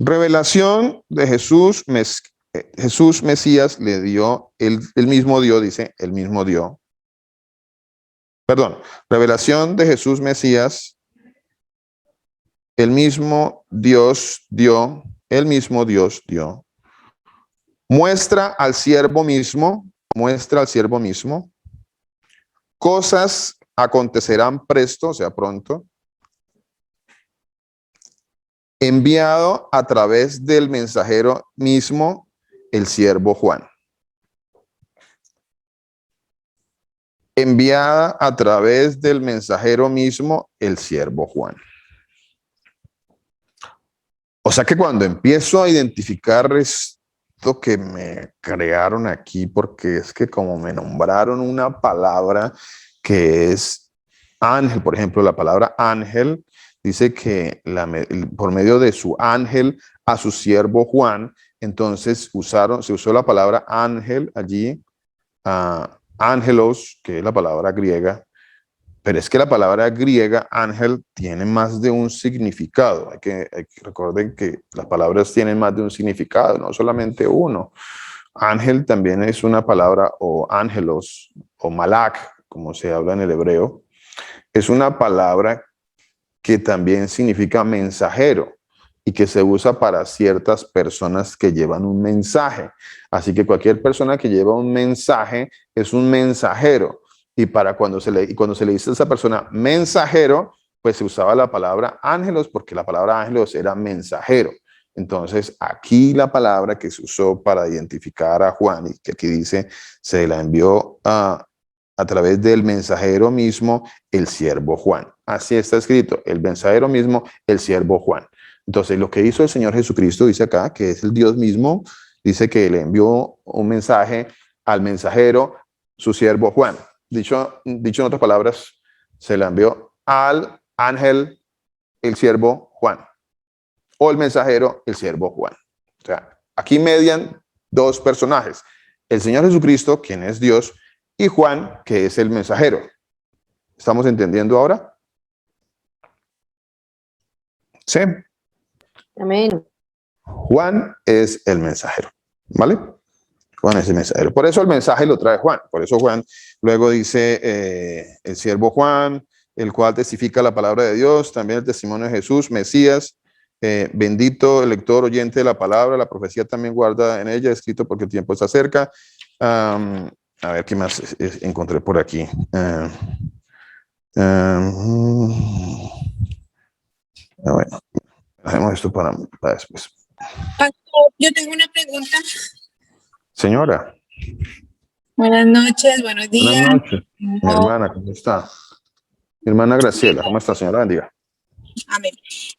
Revelación de Jesús, Jesús Mesías le dio, él mismo dio, dice, el mismo dio. Perdón, revelación de Jesús Mesías, el mismo Dios dio, el mismo Dios dio. Muestra al siervo mismo, cosas acontecerán presto, o sea, pronto, enviado a través del mensajero mismo, el siervo Juan. Enviada a través del mensajero mismo, el siervo Juan. O sea que cuando empiezo a identificar esto que me crearon aquí, porque es que como me nombraron una palabra que es ángel, por ejemplo, la palabra ángel, dice que por medio de su ángel a su siervo Juan, entonces se usó la palabra ángel allí, ángelos, que es la palabra griega, pero es que la palabra griega ángel tiene más de un significado. Hay que recuerden que las palabras tienen más de un significado, no solamente uno. Ángel también es una palabra, o ángelos, o malak, como se habla en el hebreo. Es una palabra que también significa mensajero y que se usa para ciertas personas que llevan un mensaje. Así que cualquier persona que lleva un mensaje es un mensajero. Y cuando se le dice a esa persona mensajero, pues se usaba la palabra ángelos, porque la palabra ángelos era mensajero. Entonces, aquí la palabra que se usó para identificar a Juan, y que aquí dice, se la envió a través del mensajero mismo, el siervo Juan. Así está escrito, el mensajero mismo, el siervo Juan. Entonces, lo que hizo el Señor Jesucristo, dice acá, que es el Dios mismo, dice que le envió un mensaje al mensajero, su siervo Juan. Dicho en otras palabras, se la envió al ángel, el siervo Juan, o el mensajero, el siervo Juan. O sea, aquí median dos personajes, el Señor Jesucristo, quien es Dios, y Juan, que es el mensajero. ¿Estamos entendiendo ahora? Sí. Amén. Juan es el mensajero, ¿vale? Juan es el mensajero. Por eso el mensaje lo trae Juan. Por eso Juan luego dice el siervo Juan, el cual testifica la palabra de Dios, también el testimonio de Jesús, Mesías, bendito el lector oyente de la palabra, la profecía también guarda en ella, escrito porque el tiempo está cerca. A ver, ¿qué más encontré por aquí? Bueno, dejemos esto para después. Pastor, yo tengo una pregunta. Señora. Buenas noches, buenos días. Buenas noches. Mi hermana, ¿cómo está? Mi hermana Graciela, ¿cómo está, señora? Bendiga. Amén.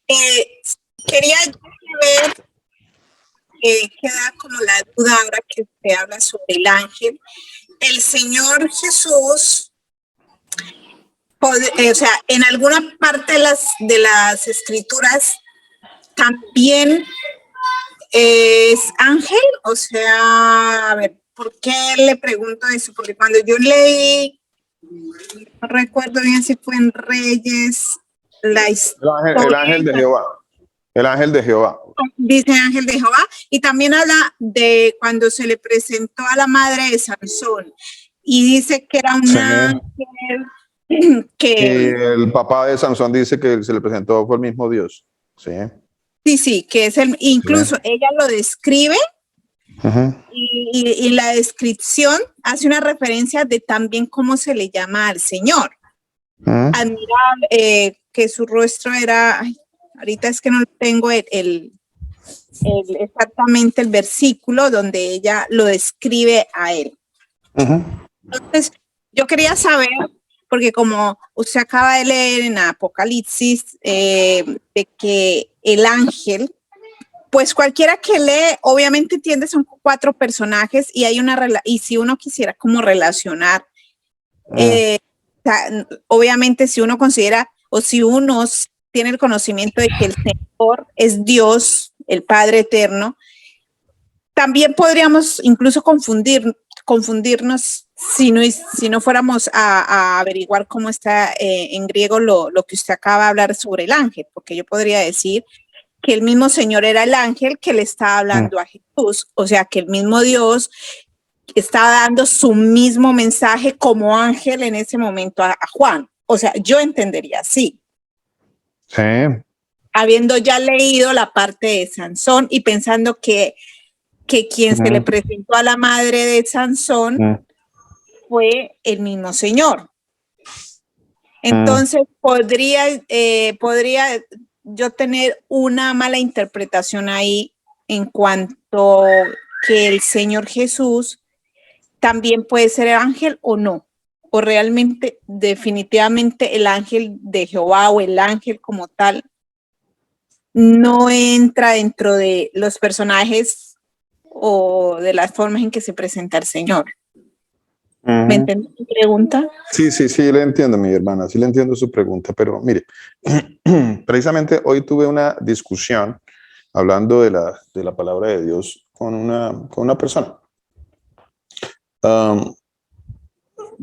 Quería ver, queda como la duda ahora que usted habla sobre el ángel. El Señor Jesús, o sea, en alguna parte de las escrituras también es ángel, o sea, a ver, ¿por qué le pregunto eso? Porque cuando yo leí, no recuerdo bien si fue en Reyes, la historia. El ángel de Jehová. El ángel de Jehová. Dice ángel de Jehová, y también habla de cuando se le presentó a la madre de Sansón, y dice que era un ángel que... el papá de Sansón dice que se le presentó fue el mismo Dios. Sí. Sí, que es incluso ella lo describe. Y la descripción hace una referencia de también cómo se le llama al Señor. admirable, que su rostro era, ay, ahorita es que no tengo exactamente el versículo donde ella lo describe a él. Entonces, yo quería saber, porque como usted acaba de leer en Apocalipsis, de que el ángel, pues cualquiera que lee, obviamente entiende, son 4 personajes y hay y si uno quisiera como relacionar, obviamente si uno considera o si uno tiene el conocimiento de que el Señor es Dios, el Padre eterno, también podríamos incluso confundirnos si no fuéramos a averiguar cómo está en griego lo que usted acaba de hablar sobre el ángel, porque yo podría decir que el mismo Señor era el ángel que le estaba hablando a Jesús, o sea que el mismo Dios estaba dando su mismo mensaje como ángel en ese momento a Juan. O sea, yo entendería así. Sí. Habiendo ya leído la parte de Sansón y pensando que quien se le presentó a la madre de Sansón fue el mismo Señor. Entonces, podría yo tener una mala interpretación ahí en cuanto que el Señor Jesús también puede ser el ángel o no, o realmente definitivamente el ángel de Jehová o el ángel como tal no entra dentro de los personajes o de las formas en que se presenta el Señor. ¿Me entiende tu pregunta? Sí, le entiendo, mi hermana, sí le entiendo su pregunta, pero mire, precisamente hoy tuve una discusión hablando de la palabra de Dios con una persona.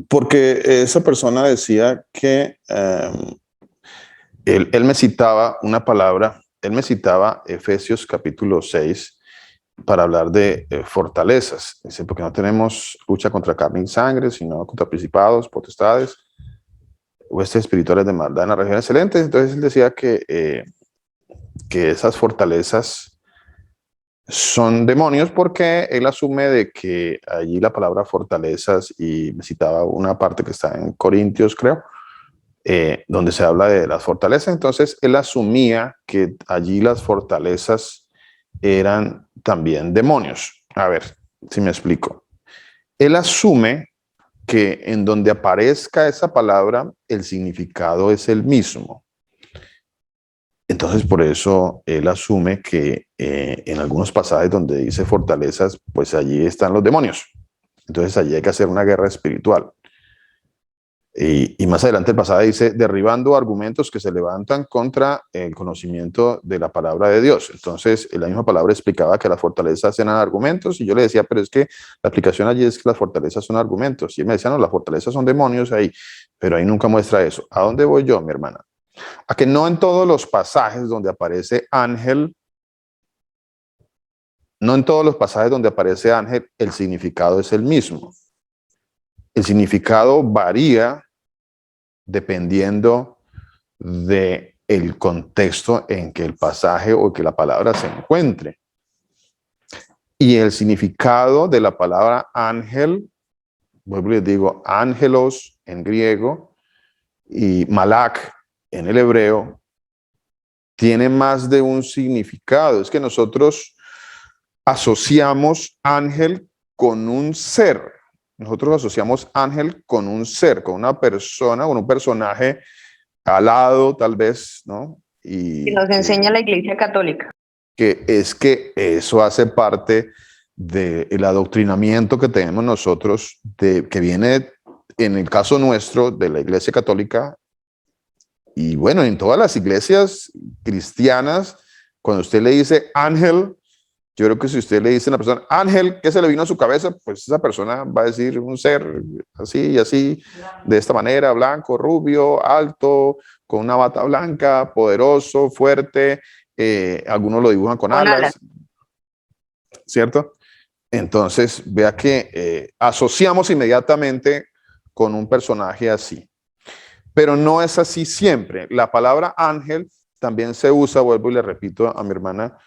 Porque esa persona decía que él me citaba una palabra, él me citaba Efesios capítulo 6 para hablar de fortalezas. Dice, porque no tenemos lucha contra carne y sangre, sino contra principados, potestades, huestes espirituales de maldad en la región excelente. Entonces él decía que esas fortalezas son demonios porque él asume de que allí la palabra fortalezas, y me citaba una parte que está en Corintios, creo, donde se habla de las fortalezas. Entonces él asumía que allí las fortalezas eran también demonios. A ver si me explico. Él asume que en donde aparezca esa palabra, el significado es el mismo. Entonces, por eso él asume que en algunos pasajes donde dice fortalezas, pues allí están los demonios. Entonces allí hay que hacer una guerra espiritual. Y más adelante el pasaje dice, derribando argumentos que se levantan contra el conocimiento de la palabra de Dios. Entonces, la misma palabra explicaba que las fortalezas eran argumentos, y yo le decía, pero es que la aplicación allí es que las fortalezas son argumentos. Y él me decía, no, las fortalezas son demonios ahí, pero ahí nunca muestra eso. ¿A dónde voy yo, mi hermana? A que no en todos los pasajes donde aparece ángel, no en todos los pasajes donde aparece ángel, el significado es el mismo. El significado varía dependiendo de el contexto en que el pasaje o que la palabra se encuentre. Y el significado de la palabra ángel, vuelvo y les digo, ángelos en griego y malak en el hebreo, tiene más de un significado. Es que nosotros asociamos ángel con un ser. Nosotros asociamos ángel con un ser, con una persona, con un personaje alado, tal vez, ¿no? Y nos enseña la Iglesia Católica. Que es que eso hace parte del adoctrinamiento que tenemos nosotros, que viene, en el caso nuestro, de la Iglesia Católica. Y bueno, en todas las iglesias cristianas, cuando usted le dice ángel, yo creo que si usted le dice a una persona, ángel, ¿qué se le vino a su cabeza? Pues esa persona va a decir un ser así y así, de esta manera, blanco, rubio, alto, con una bata blanca, poderoso, fuerte. Algunos lo dibujan con alas, ¿cierto? Entonces, vea que asociamos inmediatamente con un personaje así. Pero no es así siempre. La palabra ángel también se usa, vuelvo y le repito a mi hermana,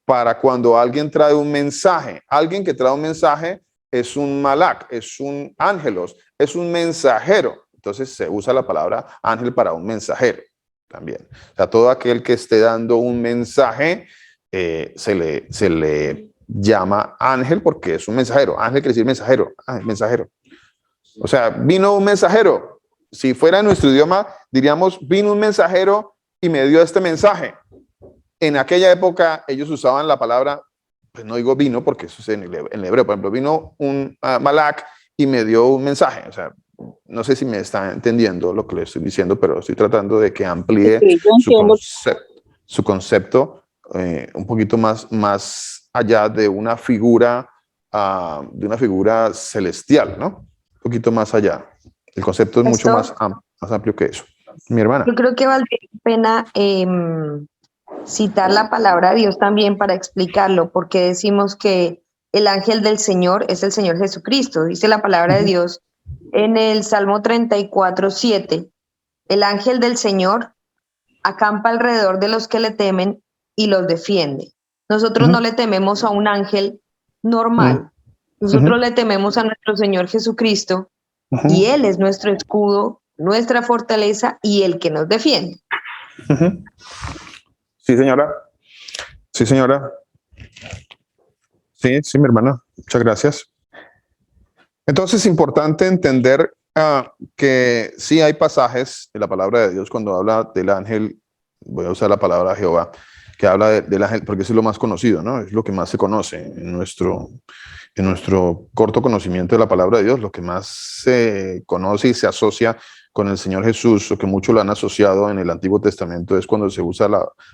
para cuando alguien trae un mensaje. Alguien que trae un mensaje es un malak, es un ángelos, es un mensajero Entonces se usa la palabra ángel para un mensajero también. O sea, todo aquel que esté dando un mensaje se le llama ángel porque es un mensajero. Ángel quiere decir mensajero, mensajero. O sea, vino un mensajero. Si fuera en nuestro idioma, diríamos, vino un mensajero y me dio este mensaje. En aquella época ellos usaban la palabra, pues no digo vino porque eso es en el hebreo, por ejemplo, vino un malak y me dio un mensaje. O sea, no sé si me está entendiendo lo que le estoy diciendo, pero estoy tratando de que amplíe Sí, yo entiendo. su concepto un poquito más allá de una figura celestial, ¿no? Un poquito más allá. El concepto es mucho más amplio que eso. Mi hermana. Yo creo que valdría la pena citar la palabra de Dios también para explicarlo, porque decimos que el ángel del Señor es el Señor Jesucristo. Dice la palabra de Dios en el Salmo 34:7. El ángel del Señor acampa alrededor de los que le temen y los defiende. Nosotros no le tememos a un ángel normal. Nosotros le tememos a nuestro Señor Jesucristo y Él es nuestro escudo, nuestra fortaleza y el que nos defiende. Sí, señora. Sí, señora. Sí, mi hermana. Muchas gracias. Entonces es importante entender que sí hay pasajes en la palabra de Dios cuando habla del ángel, voy a usar la palabra Jehová, que habla del ángel, porque es lo más conocido, ¿no? Es lo que más se conoce en nuestro corto conocimiento de la palabra de Dios, lo que más se conoce y se asocia con el Señor Jesús, o que muchos lo han asociado en el Antiguo Testamento, es cuando se usa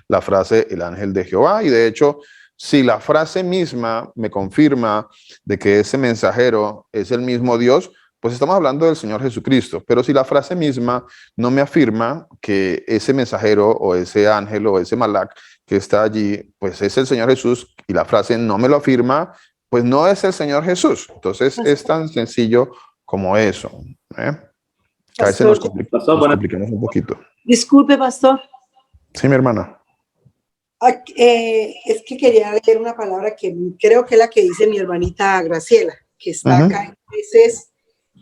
la frase el ángel de Jehová. Y de hecho, si la frase misma me confirma de que ese mensajero es el mismo Dios, pues estamos hablando del Señor Jesucristo. Pero si la frase misma no me afirma que ese mensajero o ese ángel o ese malak que está allí, pues es el Señor Jesús, y la frase no me lo afirma, pues no es el Señor Jesús. Entonces es tan sencillo como eso. A veces nos complicamos un poquito. Disculpe, pastor. Sí, mi hermana. Es que quería leer una palabra que creo que es la que dice mi hermanita Graciela, que está acá en Jueces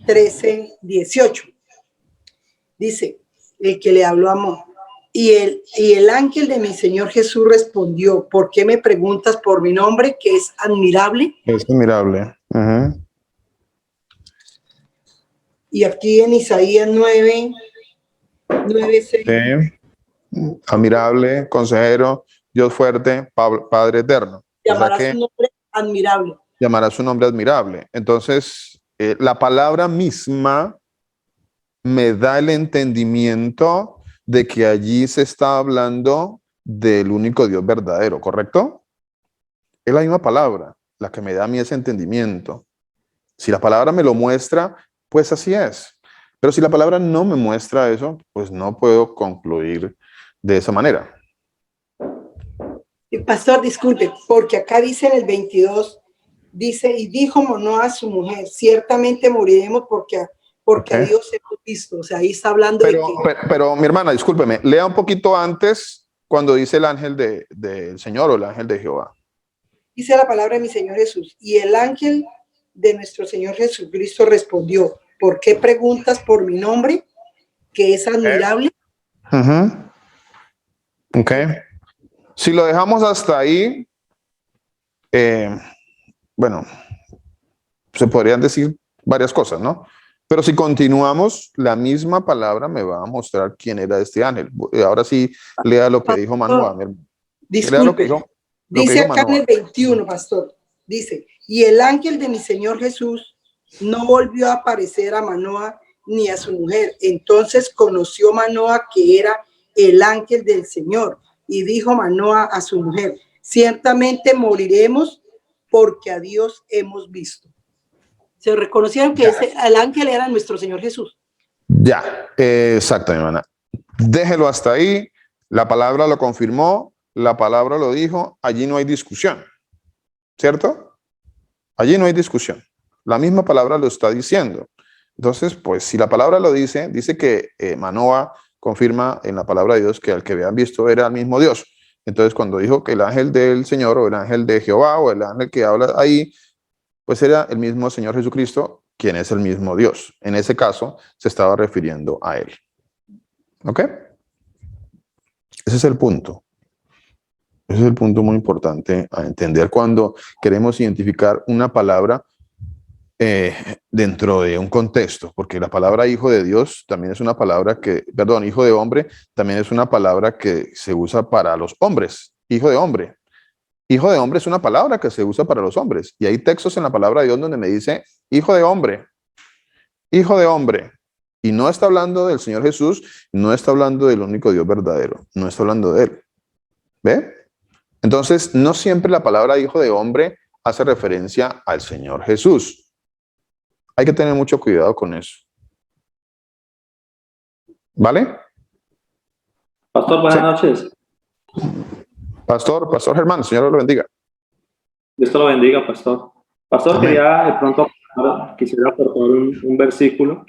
13:18. Dice, el que le habló amor. Y el ángel de mi Señor Jesús respondió, ¿por qué me preguntas por mi nombre, que es admirable? Es admirable. Y aquí en Isaías 9:6. Sí. Admirable, consejero, Dios fuerte, Padre eterno. Llamará su nombre admirable. Llamará su nombre admirable. Entonces, la palabra misma me da el entendimiento de que allí se está hablando del único Dios verdadero, ¿correcto? Es la misma palabra la que me da a mí ese entendimiento. Si la palabra me lo muestra, pues así es. Pero si la palabra no me muestra eso, pues no puedo concluir de esa manera. Pastor, disculpe, porque acá dice en el 22, dice, y dijo Manoah a su mujer, ciertamente moriremos porque a Dios hemos visto. O sea, ahí está hablando pero mi hermana, discúlpeme, lea un poquito antes cuando dice el ángel del Señor o el ángel de Jehová. Dice la palabra de mi Señor Jesús, y el ángel de nuestro Señor Jesucristo respondió, ¿por qué preguntas por mi nombre, que es admirable? Ok. Si lo dejamos hasta ahí, bueno, se podrían decir varias cosas, ¿no? Pero si continuamos, la misma palabra me va a mostrar quién era este ángel. Ahora sí, lea lo que dijo Manoah. Disculpe, dice acá en el 21, pastor, dice, y el ángel de mi Señor Jesús no volvió a aparecer a Manoah ni a su mujer. Entonces conoció Manoah que era el ángel del Señor, y dijo Manoah a su mujer, ciertamente moriremos porque a Dios hemos visto. Se reconocieron que el ángel era nuestro Señor Jesús. Ya, exacto, mi hermana. Déjelo hasta ahí. La palabra lo confirmó, la palabra lo dijo. Allí no hay discusión, ¿cierto? Allí no hay discusión. La misma palabra lo está diciendo. Entonces, pues si la palabra lo dice, dice que Manoah confirma en la palabra de Dios que al que habían visto era el mismo Dios. Entonces, cuando dijo que el ángel del Señor o el ángel de Jehová o el ángel que habla ahí, pues era el mismo Señor Jesucristo, quien es el mismo Dios. En ese caso, se estaba refiriendo a él. ¿Ok? Ese es el punto. Ese es el punto muy importante a entender cuando queremos identificar una palabra dentro de un contexto, porque la palabra hijo de Dios también es una palabra que, perdón, hijo de hombre también es una palabra que se usa para los hombres, hijo de hombre. Hijo de hombre es una palabra que se usa para los hombres, y hay textos en la palabra de Dios donde me dice hijo de hombre, y no está hablando del Señor Jesús, no está hablando del único Dios verdadero, no está hablando de él. ¿Ve? Entonces, no siempre la palabra hijo de hombre hace referencia al Señor Jesús. Hay que tener mucho cuidado con eso. ¿Vale? Pastor, buenas noches. Pastor Germán, Señor lo bendiga. Dios te lo bendiga, pastor. Pastor, Amén. quería de pronto, quisiera aportar un versículo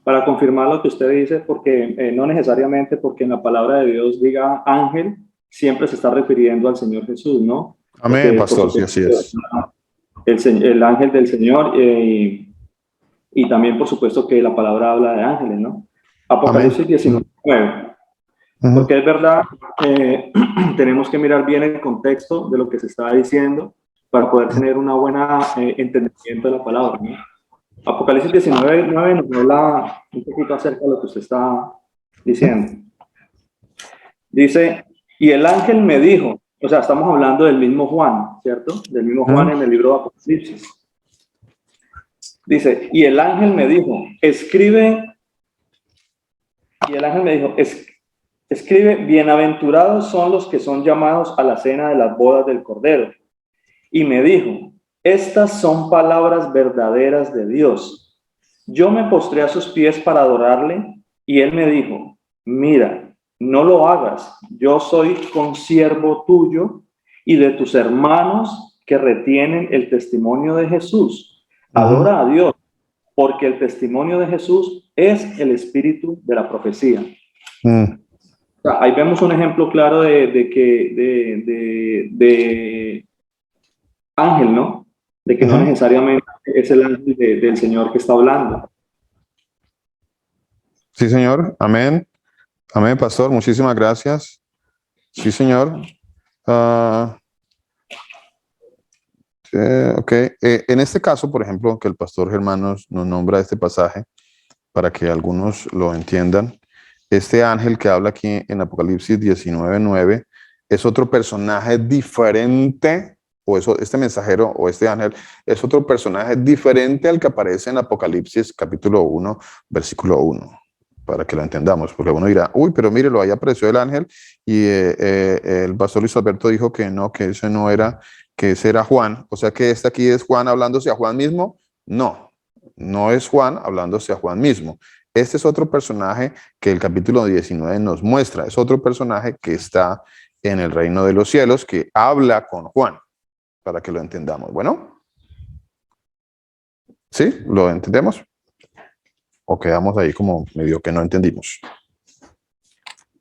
para confirmar lo que usted dice, porque no necesariamente porque en la palabra de Dios diga ángel, siempre se está refiriendo al Señor Jesús, ¿no? Amén, Porque, pastor, sí, así es. El ángel del Señor y también, por supuesto, que la palabra habla de ángeles, ¿no? Apocalipsis 19:9. Porque es verdad, tenemos que mirar bien el contexto de lo que se está diciendo para poder tener una buena entendimiento de la palabra, ¿no? Apocalipsis 19:9 nos habla un poquito acerca de lo que usted está diciendo. Dice, y el ángel me dijo, o sea, estamos hablando del mismo Juan, ¿cierto? Del mismo Juan en el libro de Apocalipsis. Dice, y el ángel me dijo, escribe, bienaventurados son los que son llamados a la cena de las bodas del Cordero. Y me dijo, estas son palabras verdaderas de Dios. Yo me postré a sus pies para adorarle, y él me dijo, mira, no lo hagas, yo soy consiervo tuyo y de tus hermanos que retienen el testimonio de Jesús. Adora a Dios, porque el testimonio de Jesús es el espíritu de la profecía. O sea, ahí vemos un ejemplo claro de ángel, ¿no? De que no necesariamente es el ángel del Señor que está hablando. Sí, señor. Amén. Amén, pastor. Muchísimas gracias. Sí, señor. Ok. En este caso, por ejemplo, que el pastor Germán nos nombra este pasaje para que algunos lo entiendan. Este ángel que habla aquí en Apocalipsis 19:9 es otro personaje diferente, este mensajero o este ángel es otro personaje diferente al que aparece en Apocalipsis capítulo 1, versículo 1, para que lo entendamos, porque uno dirá, uy, pero mírelo, ahí apareció el ángel y el pastor Luis Alberto dijo que no, que ese no era, que ese era Juan, o sea que este aquí es Juan hablándose a Juan mismo. No, no es Juan hablándose a Juan mismo. Este es otro personaje que el capítulo 19 nos muestra. Es otro personaje que está en el reino de los cielos, que habla con Juan, para que lo entendamos. Bueno, ¿sí? ¿Lo entendemos? ¿O quedamos ahí como medio que no entendimos?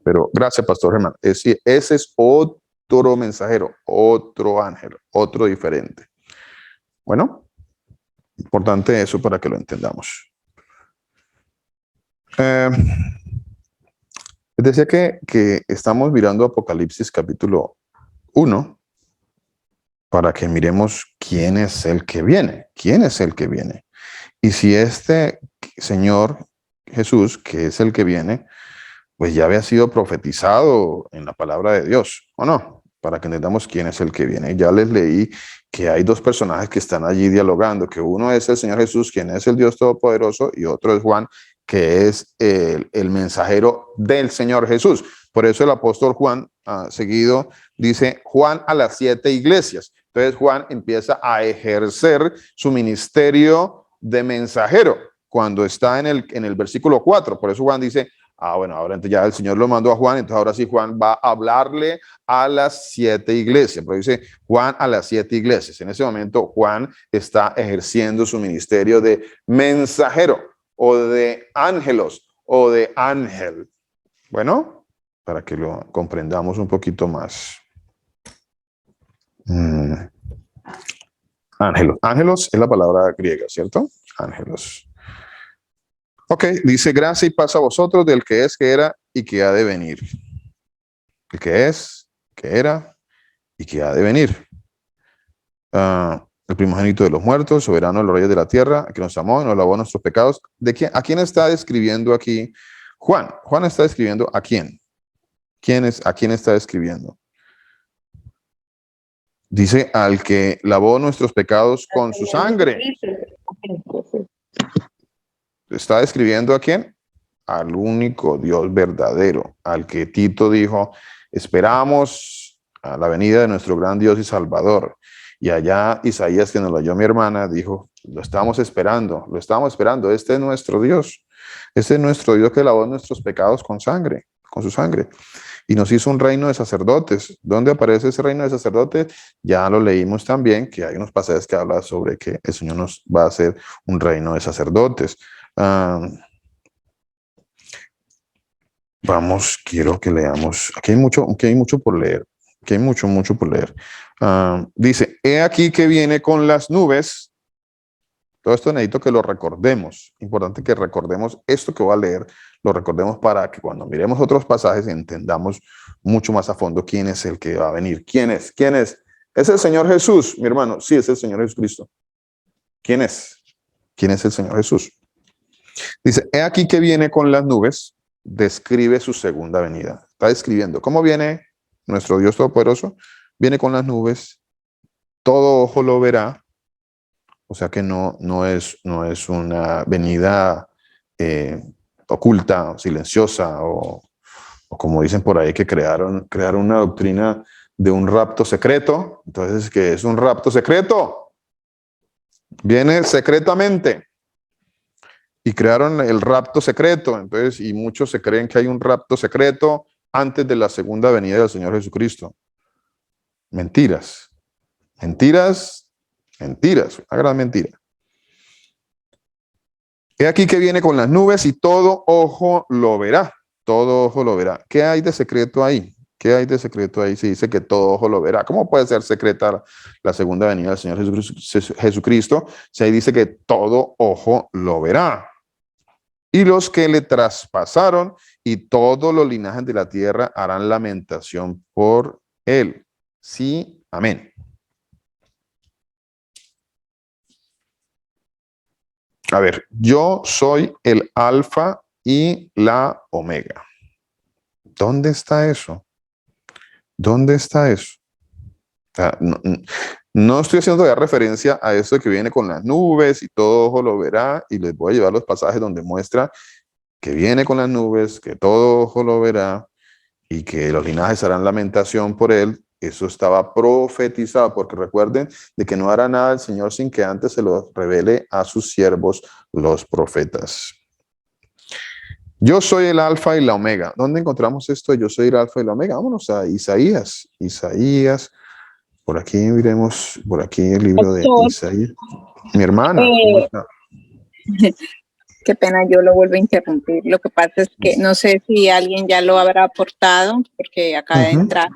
Pero gracias, pastor Germán. Ese es otro mensajero, otro ángel, otro diferente. Bueno, importante eso para que lo entendamos. Decía que estamos mirando Apocalipsis capítulo 1 para que miremos quién es el que viene. ¿Quién es el que viene? Y si este Señor Jesús, que es el que viene, pues ya había sido profetizado en la palabra de Dios, ¿o no? Para que entendamos quién es el que viene. Ya les leí que hay dos personajes que están allí dialogando, que uno es el Señor Jesús, quien es el Dios Todopoderoso, y otro es Juan, que es el mensajero del Señor Jesús. Por eso el apóstol Juan seguido dice Juan a las 7 iglesias. Entonces Juan empieza a ejercer su ministerio de mensajero cuando está en el versículo 4. Por eso Juan dice, bueno, ahora entonces ya el Señor lo mandó a Juan, entonces ahora sí Juan va a hablarle a las 7 iglesias. Pero dice Juan a las 7 iglesias. En ese momento Juan está ejerciendo su ministerio de mensajero o de ángelos o de ángel. Bueno, para que lo comprendamos un poquito más. Ángelos. Ángelos es la palabra griega, ¿cierto? ángeles. Ok, dice gracia y paz a vosotros del que es, que era y que ha de venir. El que es, que era y que ha de venir. El primogénito de los muertos, soberano de los reyes de la tierra, que nos amó y nos lavó nuestros pecados. ¿A quién está describiendo aquí Juan? Juan está describiendo a quién. ¿A quién está describiendo? Dice al que lavó nuestros pecados con su sangre. ¿Está describiendo a quién? Al único Dios verdadero, al que Tito dijo, esperamos a la venida de nuestro gran Dios y Salvador. Y allá Isaías, que nos lo oyó mi hermana, dijo, lo estamos esperando, este es nuestro Dios que lavó nuestros pecados con su sangre. Y nos hizo un reino de sacerdotes. ¿Dónde aparece ese reino de sacerdotes? Ya lo leímos también, que hay unos pasajes que hablan sobre que el Señor nos va a hacer un reino de sacerdotes. Vamos, quiero que leamos. Aquí hay mucho por leer. Aquí hay mucho por leer. Dice, he aquí que viene con las nubes. Todo esto necesito que lo recordemos. Importante que recordemos esto que voy a leer, lo recordemos para que cuando miremos otros pasajes entendamos mucho más a fondo quién es el que va a venir. ¿Quién es? ¿Quién es? ¿Es el Señor Jesús, mi hermano? Sí, es el Señor Jesucristo. ¿Quién es? ¿Quién es el Señor Jesús? Dice, he aquí que viene con las nubes, describe su segunda venida. Está describiendo cómo viene nuestro Dios Todopoderoso. Viene con las nubes, todo ojo lo verá. O sea que no es una venida oculta, silenciosa, o como dicen por ahí, que crearon una doctrina de un rapto secreto. Entonces, ¿qué es un rapto secreto? Viene secretamente. Y crearon el rapto secreto. Entonces, y muchos se creen que hay un rapto secreto antes de la segunda venida del Señor Jesucristo. Mentiras. Mentiras, una gran mentira. He aquí que viene con las nubes y todo ojo lo verá. Todo ojo lo verá. ¿Qué hay de secreto ahí? ¿Qué hay de secreto ahí? Se dice que todo ojo lo verá. ¿Cómo puede ser secreta la segunda venida del Señor Jesucristo? Si ahí dice que todo ojo lo verá. Y los que le traspasaron y todos los linajes de la tierra harán lamentación por él. Sí, amén. A ver, yo soy el alfa y la omega. ¿Dónde está eso? ¿Dónde está eso? No estoy haciendo todavía referencia a eso que viene con las nubes y todo ojo lo verá, y les voy a llevar los pasajes donde muestra que viene con las nubes, que todo ojo lo verá y que los linajes harán lamentación por él. Eso estaba profetizado, porque recuerden de que no hará nada el Señor sin que antes se lo revele a sus siervos, los profetas. Yo soy el alfa y la omega. ¿Dónde encontramos esto? Yo soy el alfa y la omega. Vámonos a Isaías. Isaías. Por aquí miremos, por aquí el libro de Isaías. Mi hermana. ¿Cómo está? Qué pena, yo lo vuelvo a interrumpir. Lo que pasa es que no sé si alguien ya lo habrá aportado, porque acaba de entrar.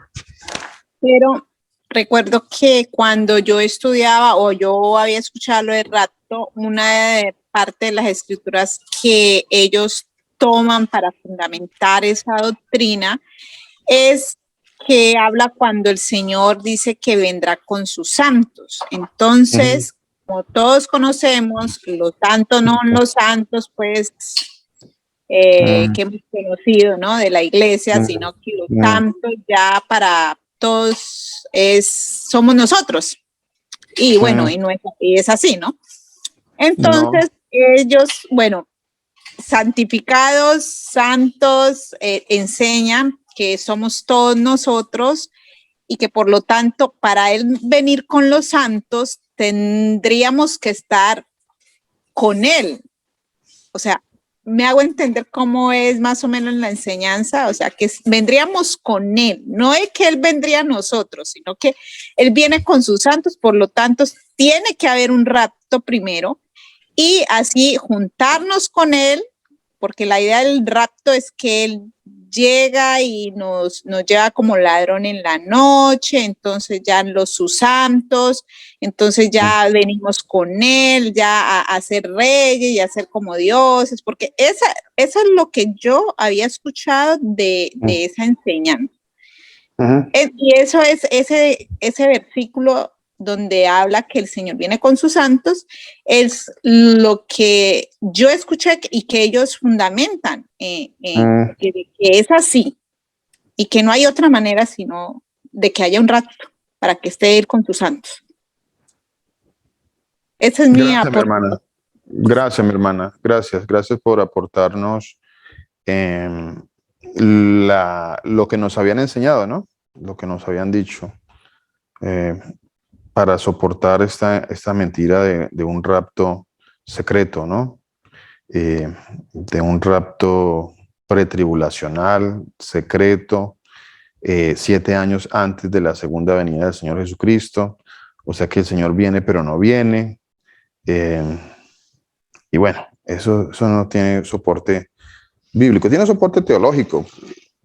Pero recuerdo que cuando yo estudiaba o yo había escuchado lo de rapto, una parte de las escrituras que ellos toman para fundamentar esa doctrina es que habla cuando el Señor dice que vendrá con sus santos. Entonces, como todos conocemos, los santos no los santos, pues, que hemos conocido, ¿no? De la iglesia, sino que los santos ya para todos somos nosotros. Y bueno, y es así, ¿no? Entonces, ellos, bueno, santificados, santos, enseñan que somos todos nosotros y que por lo tanto para él venir con los santos tendríamos que estar con él. O sea, me hago entender cómo es más o menos la enseñanza, o sea, que vendríamos con él, no es que él vendría a nosotros, sino que él viene con sus santos, por lo tanto tiene que haber un rapto primero y así juntarnos con él, porque la idea del rapto es que él llega y nos lleva como ladrón en la noche, entonces ya sus santos, entonces ya venimos con él, ya a ser reyes y a ser como dioses, porque eso es lo que yo había escuchado de esa enseñanza. Y eso es ese versículo donde habla que el Señor viene con sus santos, es lo que yo escuché y que ellos fundamentan, que es así y que no hay otra manera sino de que haya un rapto para que esté él con sus santos. Ese es mi aporte. Mi hermana. Gracias, mi hermana. Gracias por aportarnos lo que nos habían enseñado, ¿no? Lo que nos habían dicho. Para soportar esta mentira de un rapto secreto, ¿no? De un rapto pretribulacional, secreto, 7 años antes de la segunda venida del Señor Jesucristo. O sea que el Señor viene, pero no viene. Y bueno, eso no tiene soporte bíblico. Tiene soporte teológico,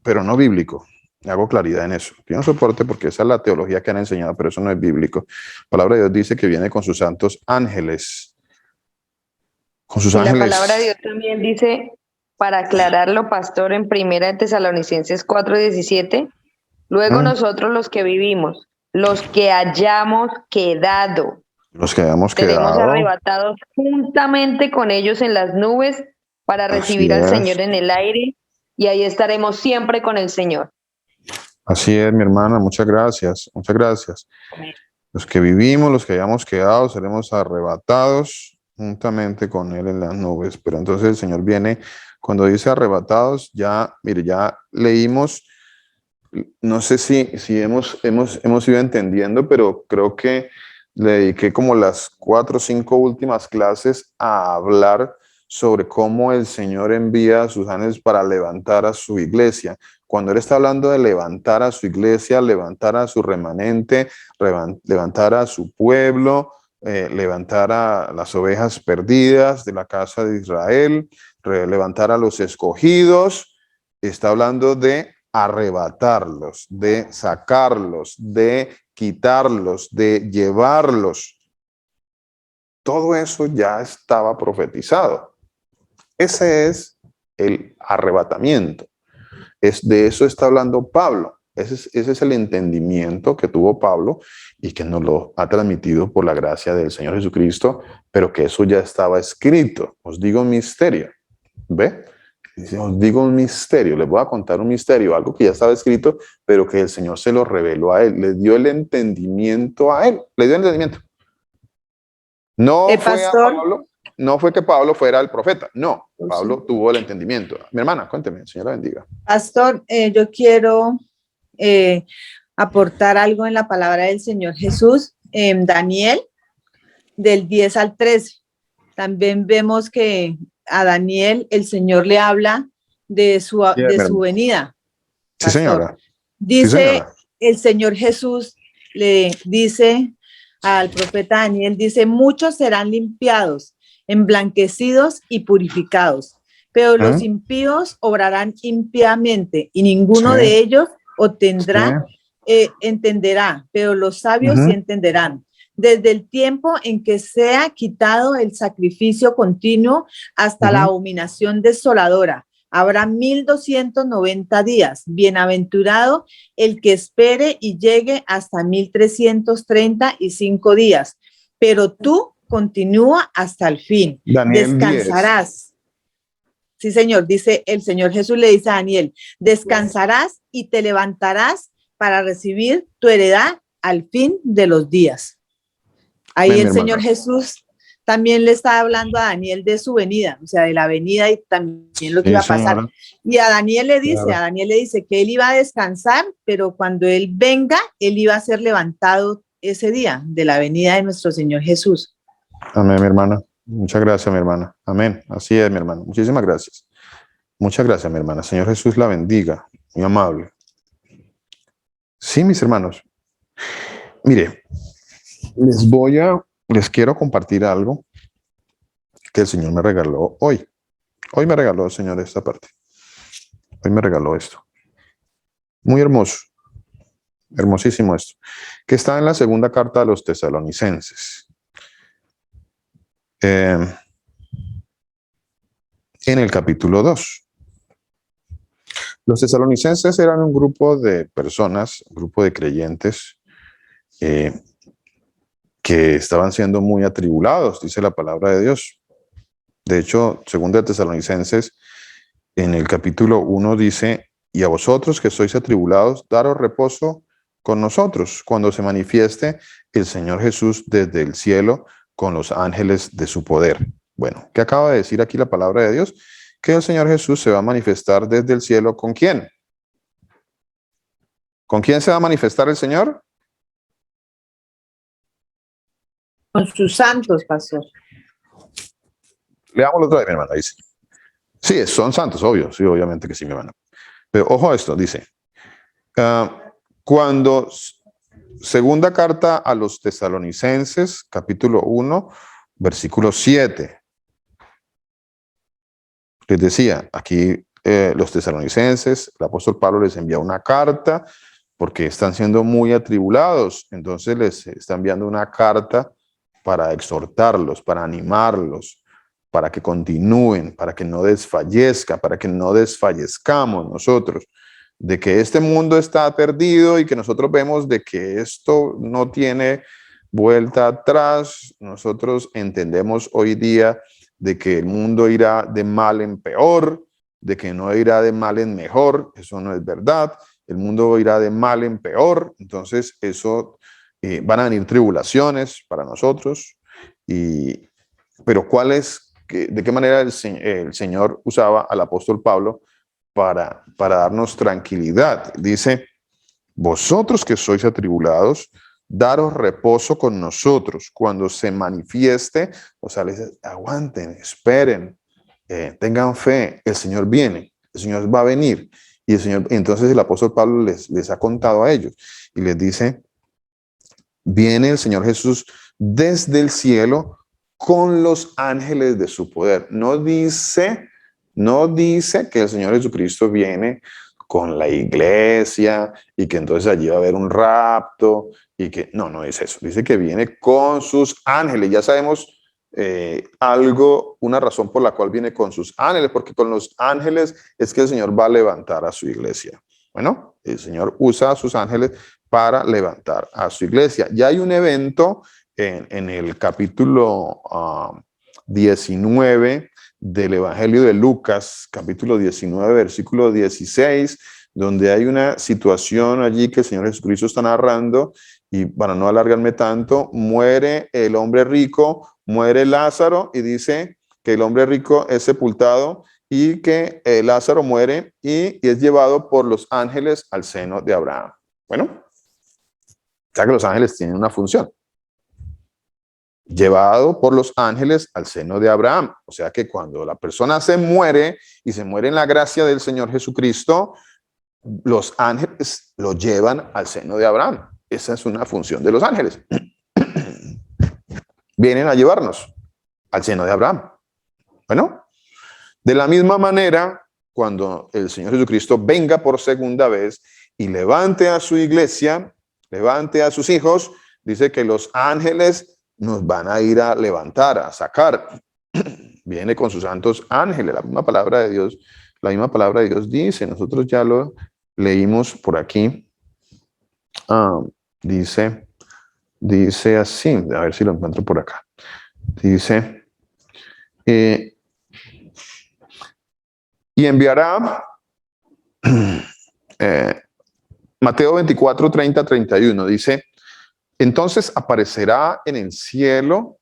pero no bíblico. Hago claridad en eso. Tiene un soporte porque esa es la teología que han enseñado, pero eso no es bíblico. La palabra de Dios dice que viene con sus santos ángeles. Con sus ángeles. La palabra de Dios también dice, para aclararlo, pastor, en 1 Tesalonicenses 4:17, luego nosotros los que vivimos, los que hayamos quedado, seremos arrebatados juntamente con ellos en las nubes para recibir al Señor en el aire, y ahí estaremos siempre con el Señor. Así es, mi hermana, muchas gracias. Amén. Los que vivimos, los que hayamos quedado, seremos arrebatados juntamente con Él en las nubes. Pero entonces el Señor viene, cuando dice arrebatados, ya leímos, no sé si hemos ido entendiendo, pero creo que le dediqué como las 4 o 5 últimas clases a hablar sobre cómo el Señor envía a sus ángeles para levantar a su iglesia. Cuando Él está hablando de levantar a su iglesia, levantar a su remanente, levantar a su pueblo, levantar a las ovejas perdidas de la casa de Israel, levantar a los escogidos, está hablando de arrebatarlos, de sacarlos, de quitarlos, de llevarlos. Todo eso ya estaba profetizado. Ese es el arrebatamiento. De eso está hablando Pablo. Ese es el entendimiento que tuvo Pablo y que nos lo ha transmitido por la gracia del Señor Jesucristo, pero que eso ya estaba escrito. Os digo un misterio. ¿Ve? Os digo un misterio. Les voy a contar un misterio, algo que ya estaba escrito, pero que el Señor se lo reveló a él. Le dio el entendimiento a él. Le dio el entendimiento. No fue que Pablo fuera el profeta, no, Pablo tuvo el entendimiento. Mi hermana, cuénteme, Señor la bendiga. Pastor, yo quiero aportar algo en la palabra del Señor Jesús, en Daniel, del 10 al 13. También vemos que a Daniel el Señor le habla de su venida. Sí, señora. Dice, sí, señora. El Señor Jesús le dice al profeta Daniel, dice, muchos serán limpiados, emblanquecidos y purificados, pero los impíos obrarán impíamente y ninguno de ellos entenderá, pero los sabios sí entenderán. Desde el tiempo en que sea quitado el sacrificio continuo hasta la abominación desoladora, habrá 1290 días. Bienaventurado el que espere y llegue hasta 1335 días. Pero tú continúa hasta el fin. Daniel descansarás. 10. Sí, Señor, dice el Señor Jesús, le dice a Daniel, descansarás y te levantarás para recibir tu heredad al fin de los días. Ahí el Señor Jesús también le está hablando a Daniel de su venida, o sea, de la venida y también lo que iba a pasar. Señora. Y a Daniel le dice, que él iba a descansar, pero cuando él venga, él iba a ser levantado ese día de la venida de nuestro Señor Jesús. Amén, mi hermana. Muchas gracias, mi hermana. Amén. Así es, mi hermana. Muchísimas gracias. Muchas gracias, mi hermana. Señor Jesús la bendiga. Muy amable. Sí, mis hermanos. Mire, les quiero compartir algo que el Señor me regaló hoy. Hoy me regaló el Señor esta parte. Hoy me regaló esto. Muy hermoso. Hermosísimo esto. Que está en la segunda carta de los Tesalonicenses. En el capítulo 2. Los tesalonicenses eran un grupo de personas, un grupo de creyentes que estaban siendo muy atribulados, dice la palabra de Dios. De hecho, según de Tesalonicenses, en el capítulo 1 dice, y a vosotros que sois atribulados, daros reposo con nosotros cuando se manifieste el Señor Jesús desde el cielo con los ángeles de su poder. Bueno, ¿qué acaba de decir aquí la palabra de Dios? Que el Señor Jesús se va a manifestar desde el cielo. ¿Con quién? ¿Con quién se va a manifestar el Señor? Con sus santos, pastor. Leámoslo otra vez, mi hermana, dice. Sí, son santos, obvio, sí, obviamente que sí, mi hermana. Pero ojo a esto, dice, cuando, segunda carta a los Tesalonicenses, capítulo 1, versículo 7. Les decía, aquí los tesalonicenses, el apóstol Pablo les envía una carta porque están siendo muy atribulados, entonces les está enviando una carta para exhortarlos, para animarlos, para que continúen, para que no desfallezca, para que no desfallezcamos nosotros, de que este mundo está perdido y que nosotros vemos de que esto no tiene vuelta atrás. Nosotros entendemos hoy día de que el mundo irá de mal en peor, de que no irá de mal en mejor. Eso no es verdad. El mundo irá de mal en peor. Entonces eso van a venir tribulaciones para nosotros. Pero ¿de qué manera el Señor usaba al apóstol Pablo para darnos tranquilidad? Dice, vosotros que sois atribulados, daros reposo con nosotros cuando se manifieste. O sea, les dice, aguanten, esperen, tengan fe, el Señor viene, el Señor va a venir. Y entonces el apóstol Pablo les ha contado a ellos y les dice, viene el Señor Jesús desde el cielo con los ángeles de su poder. No dice que el Señor Jesucristo viene con la iglesia y que entonces allí va a haber un rapto y que no es eso. Dice que viene con sus ángeles. Ya sabemos una razón por la cual viene con sus ángeles, porque con los ángeles es que el Señor va a levantar a su iglesia. Bueno, el Señor usa a sus ángeles para levantar a su iglesia. Ya hay un evento en el capítulo 19 del Evangelio de Lucas, capítulo 19, versículo 16, donde hay una situación allí que el Señor Jesucristo está narrando, y para no alargarme tanto, muere el hombre rico, muere Lázaro, y dice que el hombre rico es sepultado y que Lázaro muere y es llevado por los ángeles al seno de Abraham. Bueno, ya que los ángeles tienen una función. Llevado por los ángeles al seno de Abraham. O sea que cuando la persona se muere y se muere en la gracia del Señor Jesucristo, los ángeles lo llevan al seno de Abraham. Esa es una función de los ángeles. Vienen a llevarnos al seno de Abraham. Bueno, de la misma manera, cuando el Señor Jesucristo venga por segunda vez y levante a su iglesia, levante a sus hijos, dice que los ángeles nos van a ir a levantar, a sacar. Viene con sus santos ángeles. La misma palabra de Dios dice, nosotros ya lo leímos por aquí. Dice así, a ver si lo encuentro por acá. Dice, y enviará, Mateo 24, 30, 31, dice, entonces aparecerá en el cielo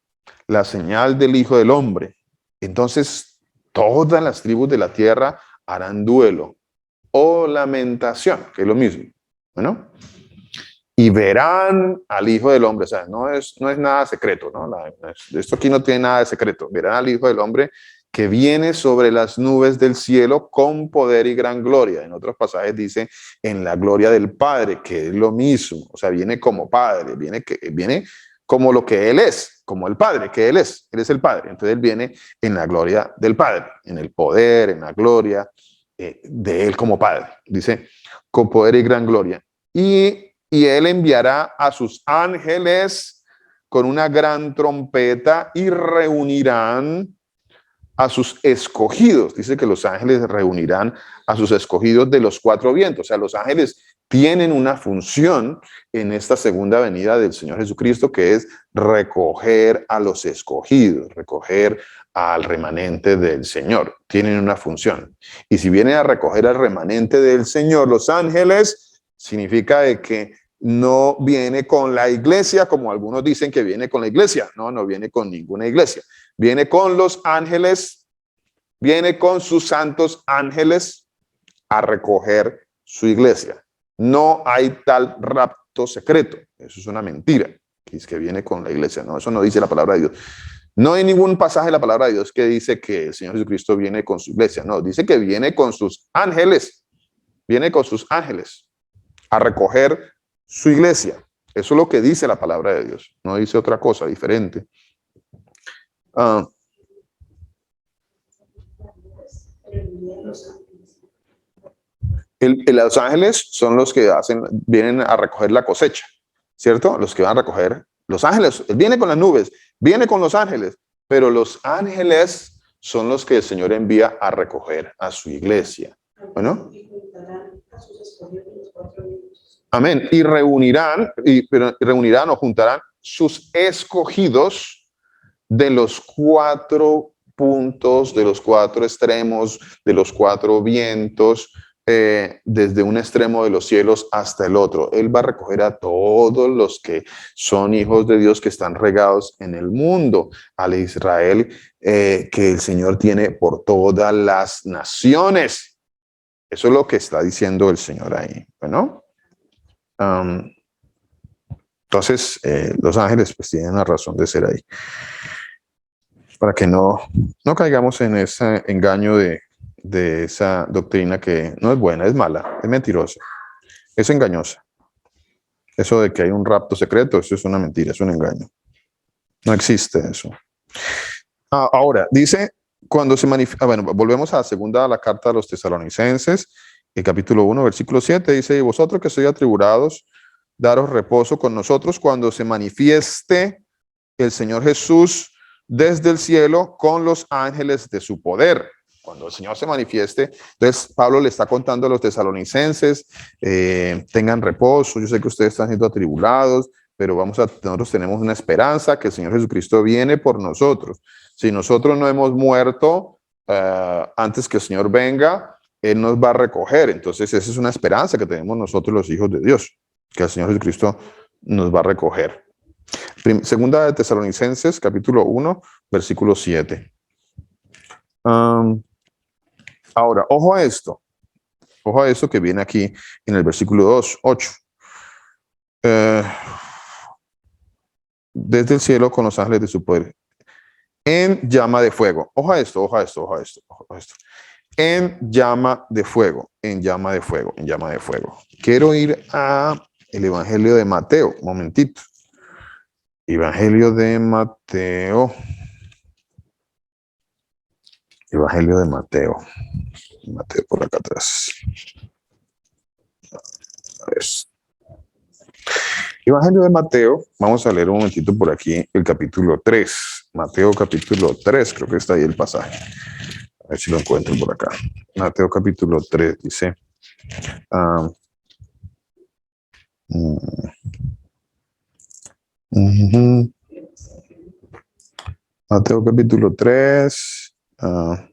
la señal del Hijo del Hombre. Entonces todas las tribus de la tierra harán duelo o lamentación, que es lo mismo. Bueno, y verán al Hijo del Hombre. O sea, no es nada secreto, ¿no? Esto aquí no tiene nada de secreto. Verán al Hijo del Hombre que viene sobre las nubes del cielo con poder y gran gloria. En otros pasajes dice en la gloria del Padre, que es lo mismo. O sea, viene como Padre, viene como lo que Él es, como el Padre, que Él es el Padre. Entonces Él viene en la gloria del Padre, en el poder, en la gloria de él como Padre. Dice, con poder y gran gloria. Y él enviará a sus ángeles con una gran trompeta y reunirán a sus escogidos. Dice que los ángeles reunirán a sus escogidos de los cuatro vientos. O sea, los ángeles tienen una función en esta segunda venida del Señor Jesucristo, que es recoger a los escogidos, recoger al remanente del Señor. Tienen una función. Y si vienen a recoger al remanente del Señor, los ángeles, significa de que no viene con la iglesia, como algunos dicen que viene con la iglesia. No, no viene con ninguna iglesia. Viene con los ángeles, viene con sus santos ángeles a recoger su iglesia. No hay tal rapto secreto. Eso es una mentira. Es que viene con la iglesia. No, eso no dice la palabra de Dios. No hay ningún pasaje de la palabra de Dios que dice que el Señor Jesucristo viene con su iglesia. No, dice que viene con sus ángeles. Viene con sus ángeles a recoger su iglesia. Eso es lo que dice la palabra de Dios. No dice otra cosa diferente. Los ángeles son los que vienen a recoger la cosecha, ¿cierto? Los que van a recoger los ángeles. Él viene con las nubes, viene con los ángeles, pero los ángeles son los que el Señor envía a recoger a su iglesia. Bueno. Amén. Y reunirán o juntarán sus escogidos de los cuatro puntos, de los cuatro extremos, de los cuatro vientos, desde un extremo de los cielos hasta el otro. Él va a recoger a todos los que son hijos de Dios que están regados en el mundo, al Israel que el Señor tiene por todas las naciones. Eso es lo que está diciendo el Señor ahí. Bueno. Entonces, los ángeles pues tienen la razón de ser ahí. Para que no caigamos en ese engaño de esa doctrina que no es buena, es mala, es mentirosa, es engañosa. Eso de que hay un rapto secreto, eso es una mentira, es un engaño. No existe eso. Ahora, dice, cuando se manifiesta, bueno, volvemos a la carta de los Tesalonicenses, el capítulo 1, versículo 7, dice, y vosotros que sois atribulados, daros reposo con nosotros cuando se manifieste el Señor Jesús desde el cielo con los ángeles de su poder. Cuando el Señor se manifieste, entonces Pablo le está contando a los tesalonicenses, tengan reposo, yo sé que ustedes están siendo atribulados, pero nosotros tenemos una esperanza que el Señor Jesucristo viene por nosotros. Si nosotros no hemos muerto antes que el Señor venga, Él nos va a recoger. Entonces esa es una esperanza que tenemos nosotros los hijos de Dios, que el Señor Jesucristo nos va a recoger. Segunda de Tesalonicenses, capítulo 1, versículo 7. Ahora, ojo a esto que viene aquí en el versículo 8. Desde el cielo con los ángeles de su poder, en llama de fuego. Ojo a esto. En llama de fuego, en llama de fuego, en llama de fuego. Quiero ir a el Evangelio de Mateo, un momentito. Evangelio de Mateo. Evangelio de Mateo. Mateo por acá atrás. A ver. Evangelio de Mateo. Vamos a leer un momentito por aquí el capítulo 3. Mateo capítulo 3, creo que está ahí el pasaje. A ver si lo encuentro por acá. Mateo capítulo 3 dice. Mateo capítulo 3. A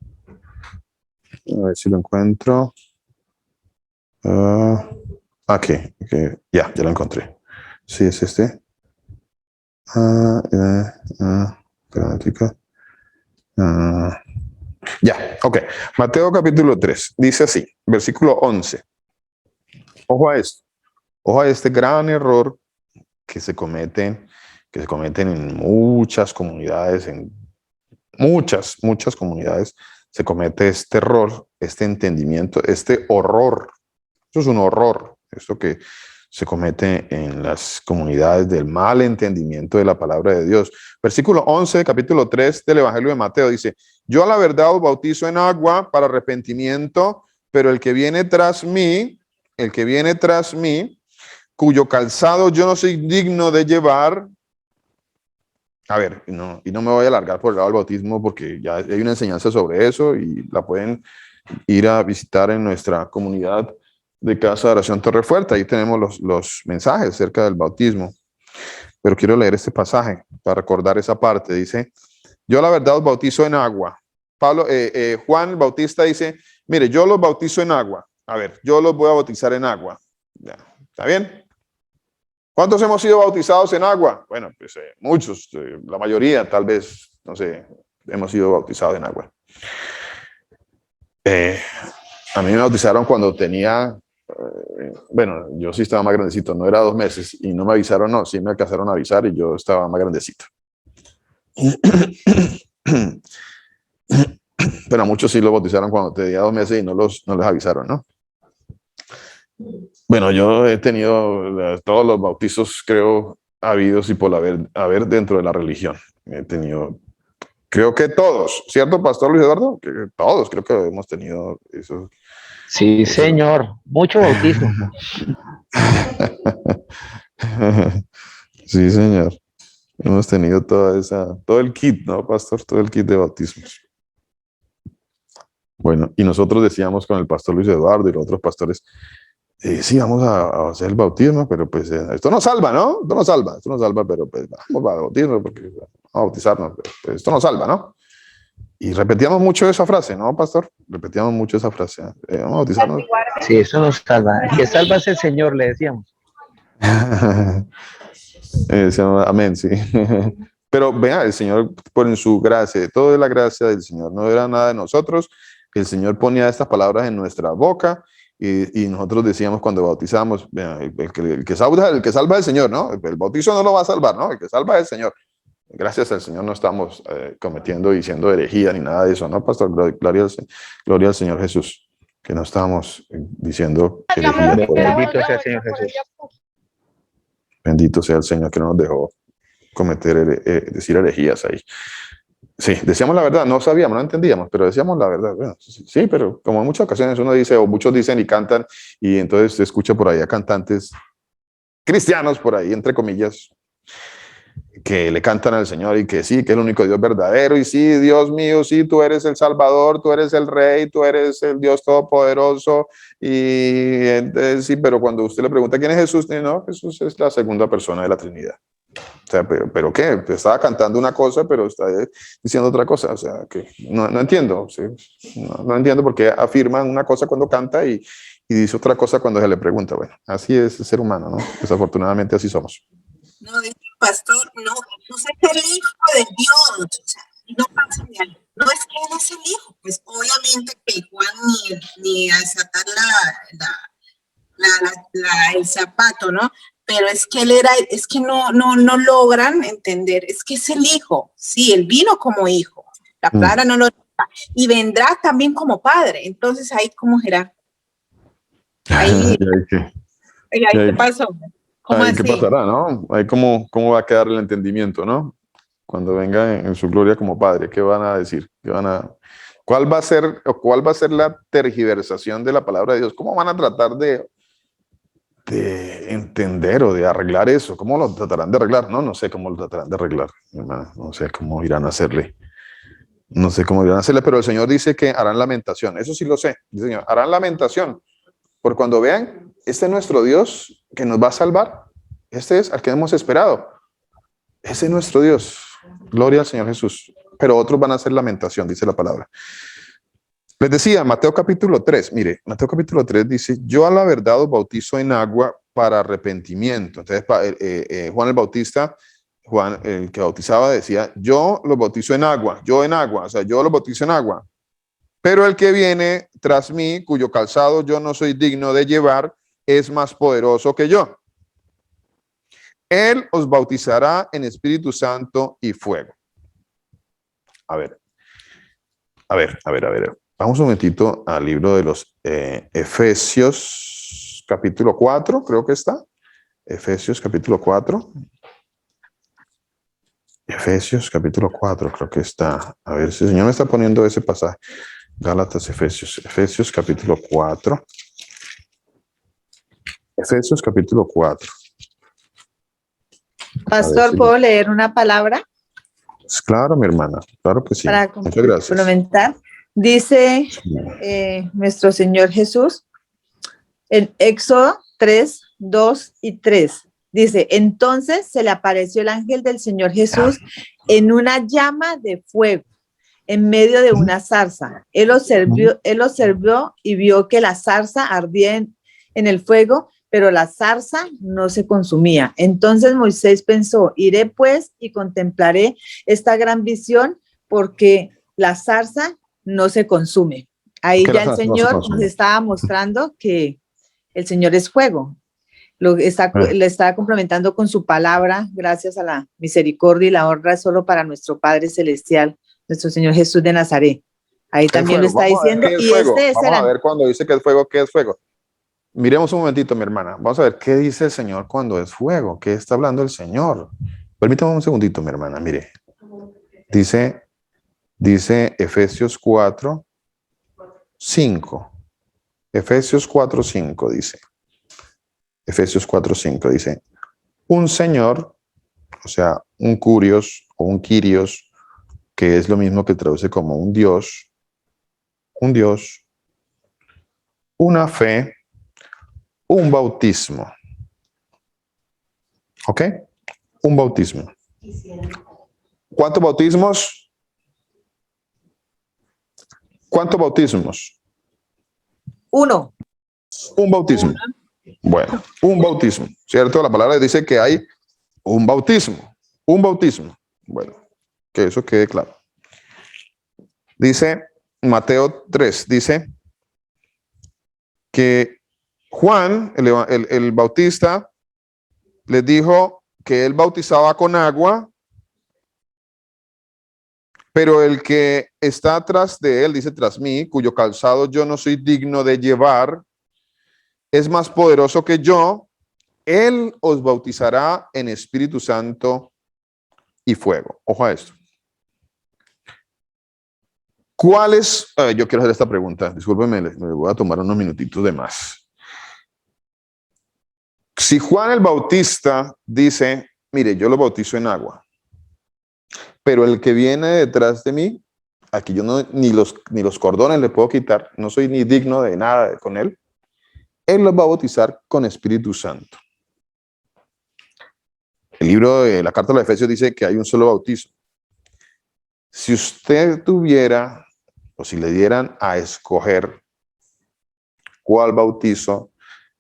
ver si lo encuentro. Aquí. Ya lo encontré. Sí, es este. Ya, ok. Mateo capítulo 3. Dice así, versículo 11. Ojo a esto. Ojo a este gran error que se cometen en muchas comunidades, en muchas comunidades se comete este error, este entendimiento, este horror. Eso es un horror, esto que se comete en las comunidades del mal entendimiento de la palabra de Dios. Versículo 11, capítulo 3 del Evangelio de Mateo dice, yo a la verdad os bautizo en agua para arrepentimiento, pero el que viene tras mí, cuyo calzado yo no soy digno de llevar. A ver, y no me voy a alargar por el lado del bautismo porque ya hay una enseñanza sobre eso y la pueden ir a visitar en nuestra comunidad de Casa de Oración Torrefuerte. Ahí tenemos los mensajes acerca del bautismo. Pero quiero leer este pasaje para recordar esa parte. Dice, yo la verdad os bautizo en agua. Juan el Bautista dice, mire, yo los bautizo en agua. A ver, yo los voy a bautizar en agua. Ya, ¿está bien? ¿Cuántos hemos sido bautizados en agua? Bueno, pues muchos, la mayoría tal vez, no sé, hemos sido bautizados en agua. A mí me bautizaron cuando tenía, bueno, yo sí estaba más grandecito, no era 2 meses y no me avisaron, no, sí me alcanzaron a avisar y yo estaba más grandecito. Pero a muchos sí lo bautizaron cuando tenía 2 meses y no les avisaron, ¿no? Bueno, yo he tenido todos los bautizos, creo, habidos y por haber dentro de la religión. He tenido, creo que todos, ¿cierto, Pastor Luis Eduardo? Que todos creo que hemos tenido eso. Sí, señor, mucho bautismo. Sí, señor. Hemos tenido todo el kit, ¿no, Pastor? Todo el kit de bautismos. Bueno, y nosotros decíamos con el Pastor Luis Eduardo y los otros pastores, sí, vamos a hacer el bautismo, pero pues esto nos salva, ¿no? Esto nos salva, pero pues vamos a bautismo, porque vamos a bautizarnos, pero pues, esto nos salva, ¿no? Y repetíamos mucho esa frase, ¿no, Pastor? Repetíamos mucho esa frase. Vamos a bautizarnos. Sí, eso nos salva. El que salva es el Señor, le decíamos. Amén, sí. Pero vea, el Señor, por en su gracia, todo es la gracia del Señor, no era nada de nosotros. El Señor ponía estas palabras en nuestra boca y nosotros decíamos cuando bautizamos, el que salva es el Señor, ¿no? El bautizo no lo va a salvar, ¿no? El que salva es el Señor. Gracias al Señor no estamos cometiendo y diciendo herejía ni nada de eso, ¿no, Pastor? Gloria al Señor Jesús, que no estamos diciendo herejía. Bendito sea el Señor Jesús. Bendito sea el Señor que no nos dejó cometer, decir herejías ahí. Sí, decíamos la verdad, no sabíamos, no entendíamos, pero decíamos la verdad. Bueno, sí, pero como en muchas ocasiones uno dice, o muchos dicen y cantan, y entonces se escucha por ahí a cantantes cristianos, por ahí, entre comillas, que le cantan al Señor y que sí, que es el único Dios verdadero, y sí, Dios mío, sí, tú eres el Salvador, tú eres el Rey, tú eres el Dios Todopoderoso, y entonces, sí, pero cuando usted le pregunta quién es Jesús, no, Jesús es la segunda persona de la Trinidad. O sea, ¿pero qué? Estaba cantando una cosa, pero está diciendo otra cosa. O sea, que no entiendo. ¿Sí? No entiendo por qué afirman una cosa cuando canta y dice otra cosa cuando se le pregunta. Bueno, así es el ser humano, ¿no? Desafortunadamente así somos. No, dice el pastor, no es el hijo de Dios. O sea, no pasa ni algo. No es que él es el hijo. Pues obviamente que Juan ni a desatar el zapato, ¿no? Pero es que es que no logran entender, es que es el hijo, sí, él vino como hijo, la palabra no lo dice, y vendrá también como padre, entonces ahí cómo será, ahí ¿qué pasó? ¿Cómo ahí así? ¿qué pasará, no? Ahí cómo va a quedar el entendimiento, ¿no? Cuando venga en su gloria como padre, ¿qué van a decir? ¿Cuál va a ser la tergiversación de la palabra de Dios? ¿Cómo van a tratar de entender o de arreglar eso? ¿Cómo lo tratarán de arreglar? No sé cómo lo tratarán de arreglar, hermano. No sé cómo irán a hacerle. No sé cómo irán a hacerle, pero el Señor dice que harán lamentación. Eso sí lo sé. Dice, Señor, harán lamentación. Por cuando vean, este es nuestro Dios que nos va a salvar. Este es al que hemos esperado. Ese es nuestro Dios. Gloria al Señor Jesús. Pero otros van a hacer lamentación, dice la palabra. Les decía, Mateo capítulo 3, mire, Mateo capítulo 3 dice, yo a la verdad os bautizo en agua para arrepentimiento. Entonces, Juan el Bautista, Juan el que bautizaba decía, yo los bautizo en agua, o sea, yo los bautizo en agua. Pero el que viene tras mí, cuyo calzado yo no soy digno de llevar, es más poderoso que yo. Él os bautizará en Espíritu Santo y fuego. A ver. Vamos un momentito al libro de los Efesios, capítulo 4, creo que está. Efesios, capítulo 4. Efesios, capítulo 4, creo que está. A ver si el Señor me está poniendo ese pasaje. Gálatas, Efesios capítulo 4. Efesios capítulo 4. Pastor, ¿puedo leer una palabra? Claro, mi hermana, claro que sí. Para Muchas gracias. complementar. Dice nuestro Señor Jesús en Éxodo 3, 2 y 3. Dice, entonces se le apareció el ángel del Señor Jesús en una llama de fuego, en medio de una zarza. Él observó y vio que la zarza ardía en el fuego, pero la zarza no se consumía. Entonces Moisés pensó, iré pues y contemplaré esta gran visión, porque la zarza no se consume. Ahí ya el Señor nos estaba mostrando que el Señor es fuego. Le está complementando con su palabra, gracias a la misericordia y la honra solo para nuestro Padre Celestial, nuestro Señor Jesús de Nazaret. Ahí también lo está diciendo. Y Vamos a ver cuando dice que es fuego, ¿qué es fuego? Miremos un momentito, mi hermana. Vamos a ver qué dice el Señor cuando es fuego. ¿Qué está hablando el Señor? Permítame un segundito, mi hermana. Mire. Dice Efesios 4, 5. Efesios 4, 5 dice. Efesios 4, 5 dice. Un Señor, o sea, un Curios o un Kyrios, que es lo mismo que traduce como un Dios, una fe, un bautismo. ¿Ok? Un bautismo. ¿Cuántos bautismos? ¿Cuántos bautismos? Uno. Un bautismo. Bueno, un bautismo, ¿cierto? La palabra dice que hay un bautismo. Un bautismo. Bueno, que eso quede claro. Dice Mateo 3, dice que Juan, el bautista, les dijo que él bautizaba con agua, pero el que está atrás de él, dice tras mí, cuyo calzado yo no soy digno de llevar, es más poderoso que yo. Él os bautizará en Espíritu Santo y fuego. Ojo a esto. ¿Cuál es? Yo quiero hacer esta pregunta. Discúlpenme, me voy a tomar unos minutitos de más. Si Juan el Bautista dice, mire, yo lo bautizo en agua, pero el que viene detrás de mí, aquí yo no, ni los cordones le puedo quitar, no soy ni digno de nada con él, él los va a bautizar con Espíritu Santo. El libro de la carta de los Efesios dice que hay un solo bautismo. Si usted tuviera, o si le dieran a escoger cuál bautizo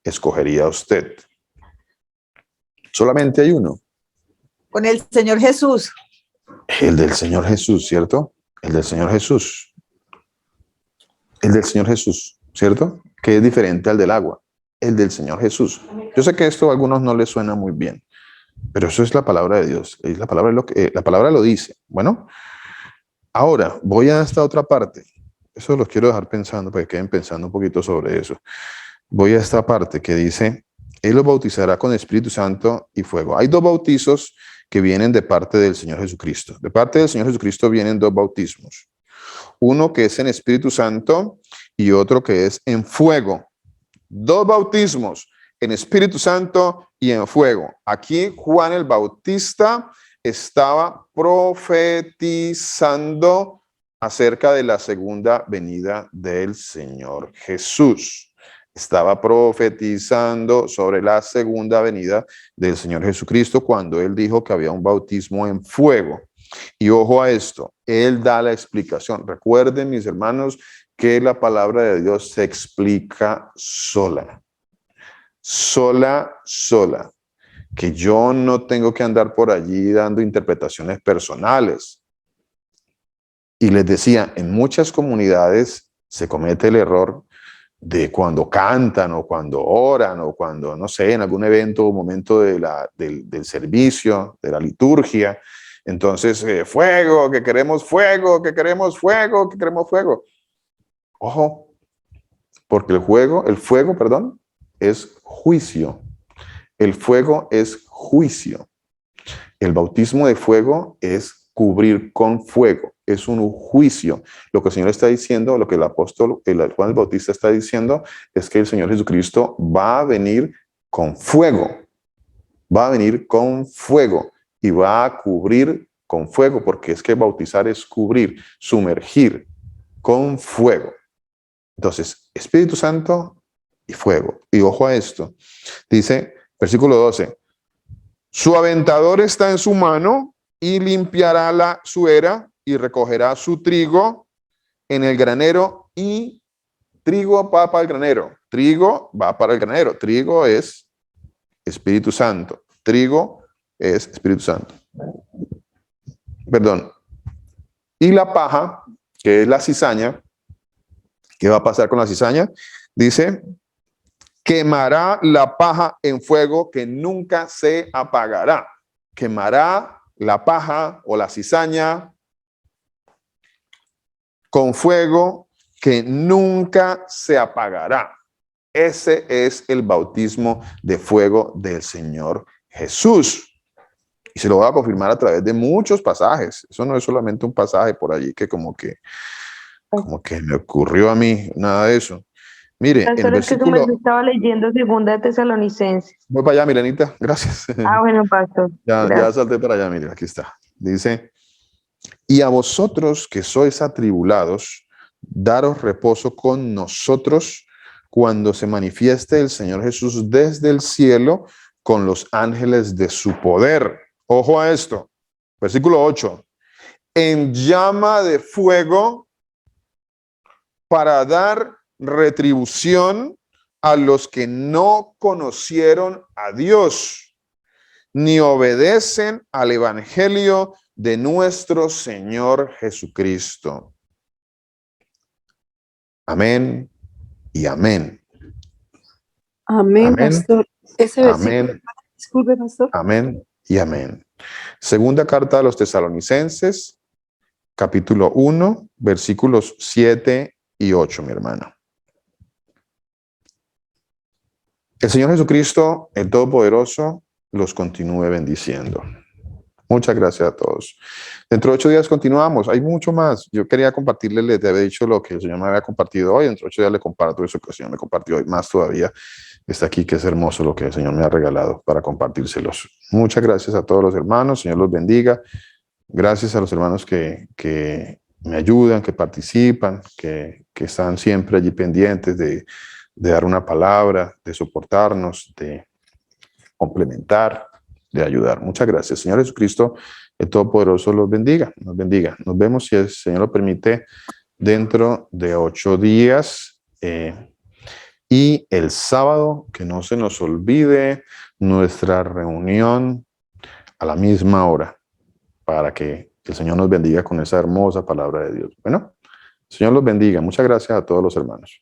escogería usted, solamente hay uno. Con el Señor Jesús. El del Señor Jesús, ¿cierto? El del Señor Jesús. El del Señor Jesús, ¿cierto? Que es diferente al del agua. El del Señor Jesús. Yo sé que esto a algunos no les suena muy bien, pero eso es la palabra de Dios. Es la palabra lo dice. Bueno, ahora voy a esta otra parte. Eso los quiero dejar pensando, para que queden pensando un poquito sobre eso. Voy a esta parte que dice, Él los bautizará con Espíritu Santo y fuego. Hay dos bautizos que vienen de parte del Señor Jesucristo. De parte del Señor Jesucristo vienen dos bautismos. Uno que es en Espíritu Santo y otro que es en fuego. Dos bautismos, en Espíritu Santo y en fuego. Aquí Juan el Bautista estaba profetizando acerca de la segunda venida del Señor Jesús. Estaba profetizando sobre la segunda venida del Señor Jesucristo cuando él dijo que había un bautismo en fuego. Y ojo a esto, él da la explicación. Recuerden, mis hermanos, que la palabra de Dios se explica sola. Sola. Que yo no tengo que andar por allí dando interpretaciones personales. Y les decía, en muchas comunidades se comete el error de cuando cantan o cuando oran o cuando, no sé, en algún evento o momento del servicio, de la liturgia. Entonces, fuego, que queremos fuego, que queremos fuego, que queremos fuego. Ojo, porque el fuego, es juicio. El fuego es juicio. El bautismo de fuego es cubrir con fuego, es un juicio. Lo que el Señor está diciendo, lo que el apóstol Juan el Bautista está diciendo, es que el Señor Jesucristo va a venir con fuego, va a venir con fuego y va a cubrir con fuego, porque es que bautizar es cubrir, sumergir con fuego. Entonces, Espíritu Santo y fuego. Y ojo a esto, dice, versículo 12, su aventador está en su mano y limpiará su era y recogerá su trigo en el granero, y trigo va para el granero. Trigo va para el granero. Trigo es Espíritu Santo. Trigo es Espíritu Santo. Perdón. Y la paja, que es la cizaña, ¿qué va a pasar con la cizaña? Dice, quemará la paja en fuego que nunca se apagará. Quemará la paja o la cizaña con fuego que nunca se apagará. Ese es el bautismo de fuego del Señor Jesús. Y se lo voy a confirmar a través de muchos pasajes. Eso no es solamente un pasaje por allí que como que me ocurrió a mí, nada de eso. Mire, Pastor, el es que versículo... me estaba leyendo Segunda de Tesalonicenses. Voy para allá, Milenita, gracias. Bueno, pastor. Ya salté para allá, mire, aquí está. Dice, y a vosotros que sois atribulados, daros reposo con nosotros cuando se manifieste el Señor Jesús desde el cielo con los ángeles de su poder. Ojo a esto. Versículo 8. En llama de fuego para dar retribución a los que no conocieron a Dios, ni obedecen al evangelio de nuestro Señor Jesucristo. Amén y amén. Amén, Amén. pastor. Ese versículo, Amén. disculpe, pastor. Amén y amén. Segunda carta a los Tesalonicenses, capítulo 1, versículos 7 y 8, mi hermano. El Señor Jesucristo, el Todopoderoso, los continúe bendiciendo. Muchas gracias a todos. Dentro de 8 días continuamos. Hay mucho más. Yo quería compartirles, les había dicho lo que el Señor me había compartido hoy. Dentro de 8 días le comparto eso que el Señor me compartió hoy. Más todavía está aquí, que es hermoso lo que el Señor me ha regalado para compartírselos. Muchas gracias a todos los hermanos. Señor los bendiga. Gracias a los hermanos que me ayudan, que participan, que están siempre allí pendientes de dar una palabra, de soportarnos, de complementar, de ayudar. Muchas gracias. Señor Jesucristo, el Todopoderoso los bendiga, nos bendiga. Nos vemos, si el Señor lo permite, dentro de 8 días. Y el sábado, que no se nos olvide nuestra reunión a la misma hora, para que el Señor nos bendiga con esa hermosa palabra de Dios. Bueno, el Señor los bendiga. Muchas gracias a todos los hermanos.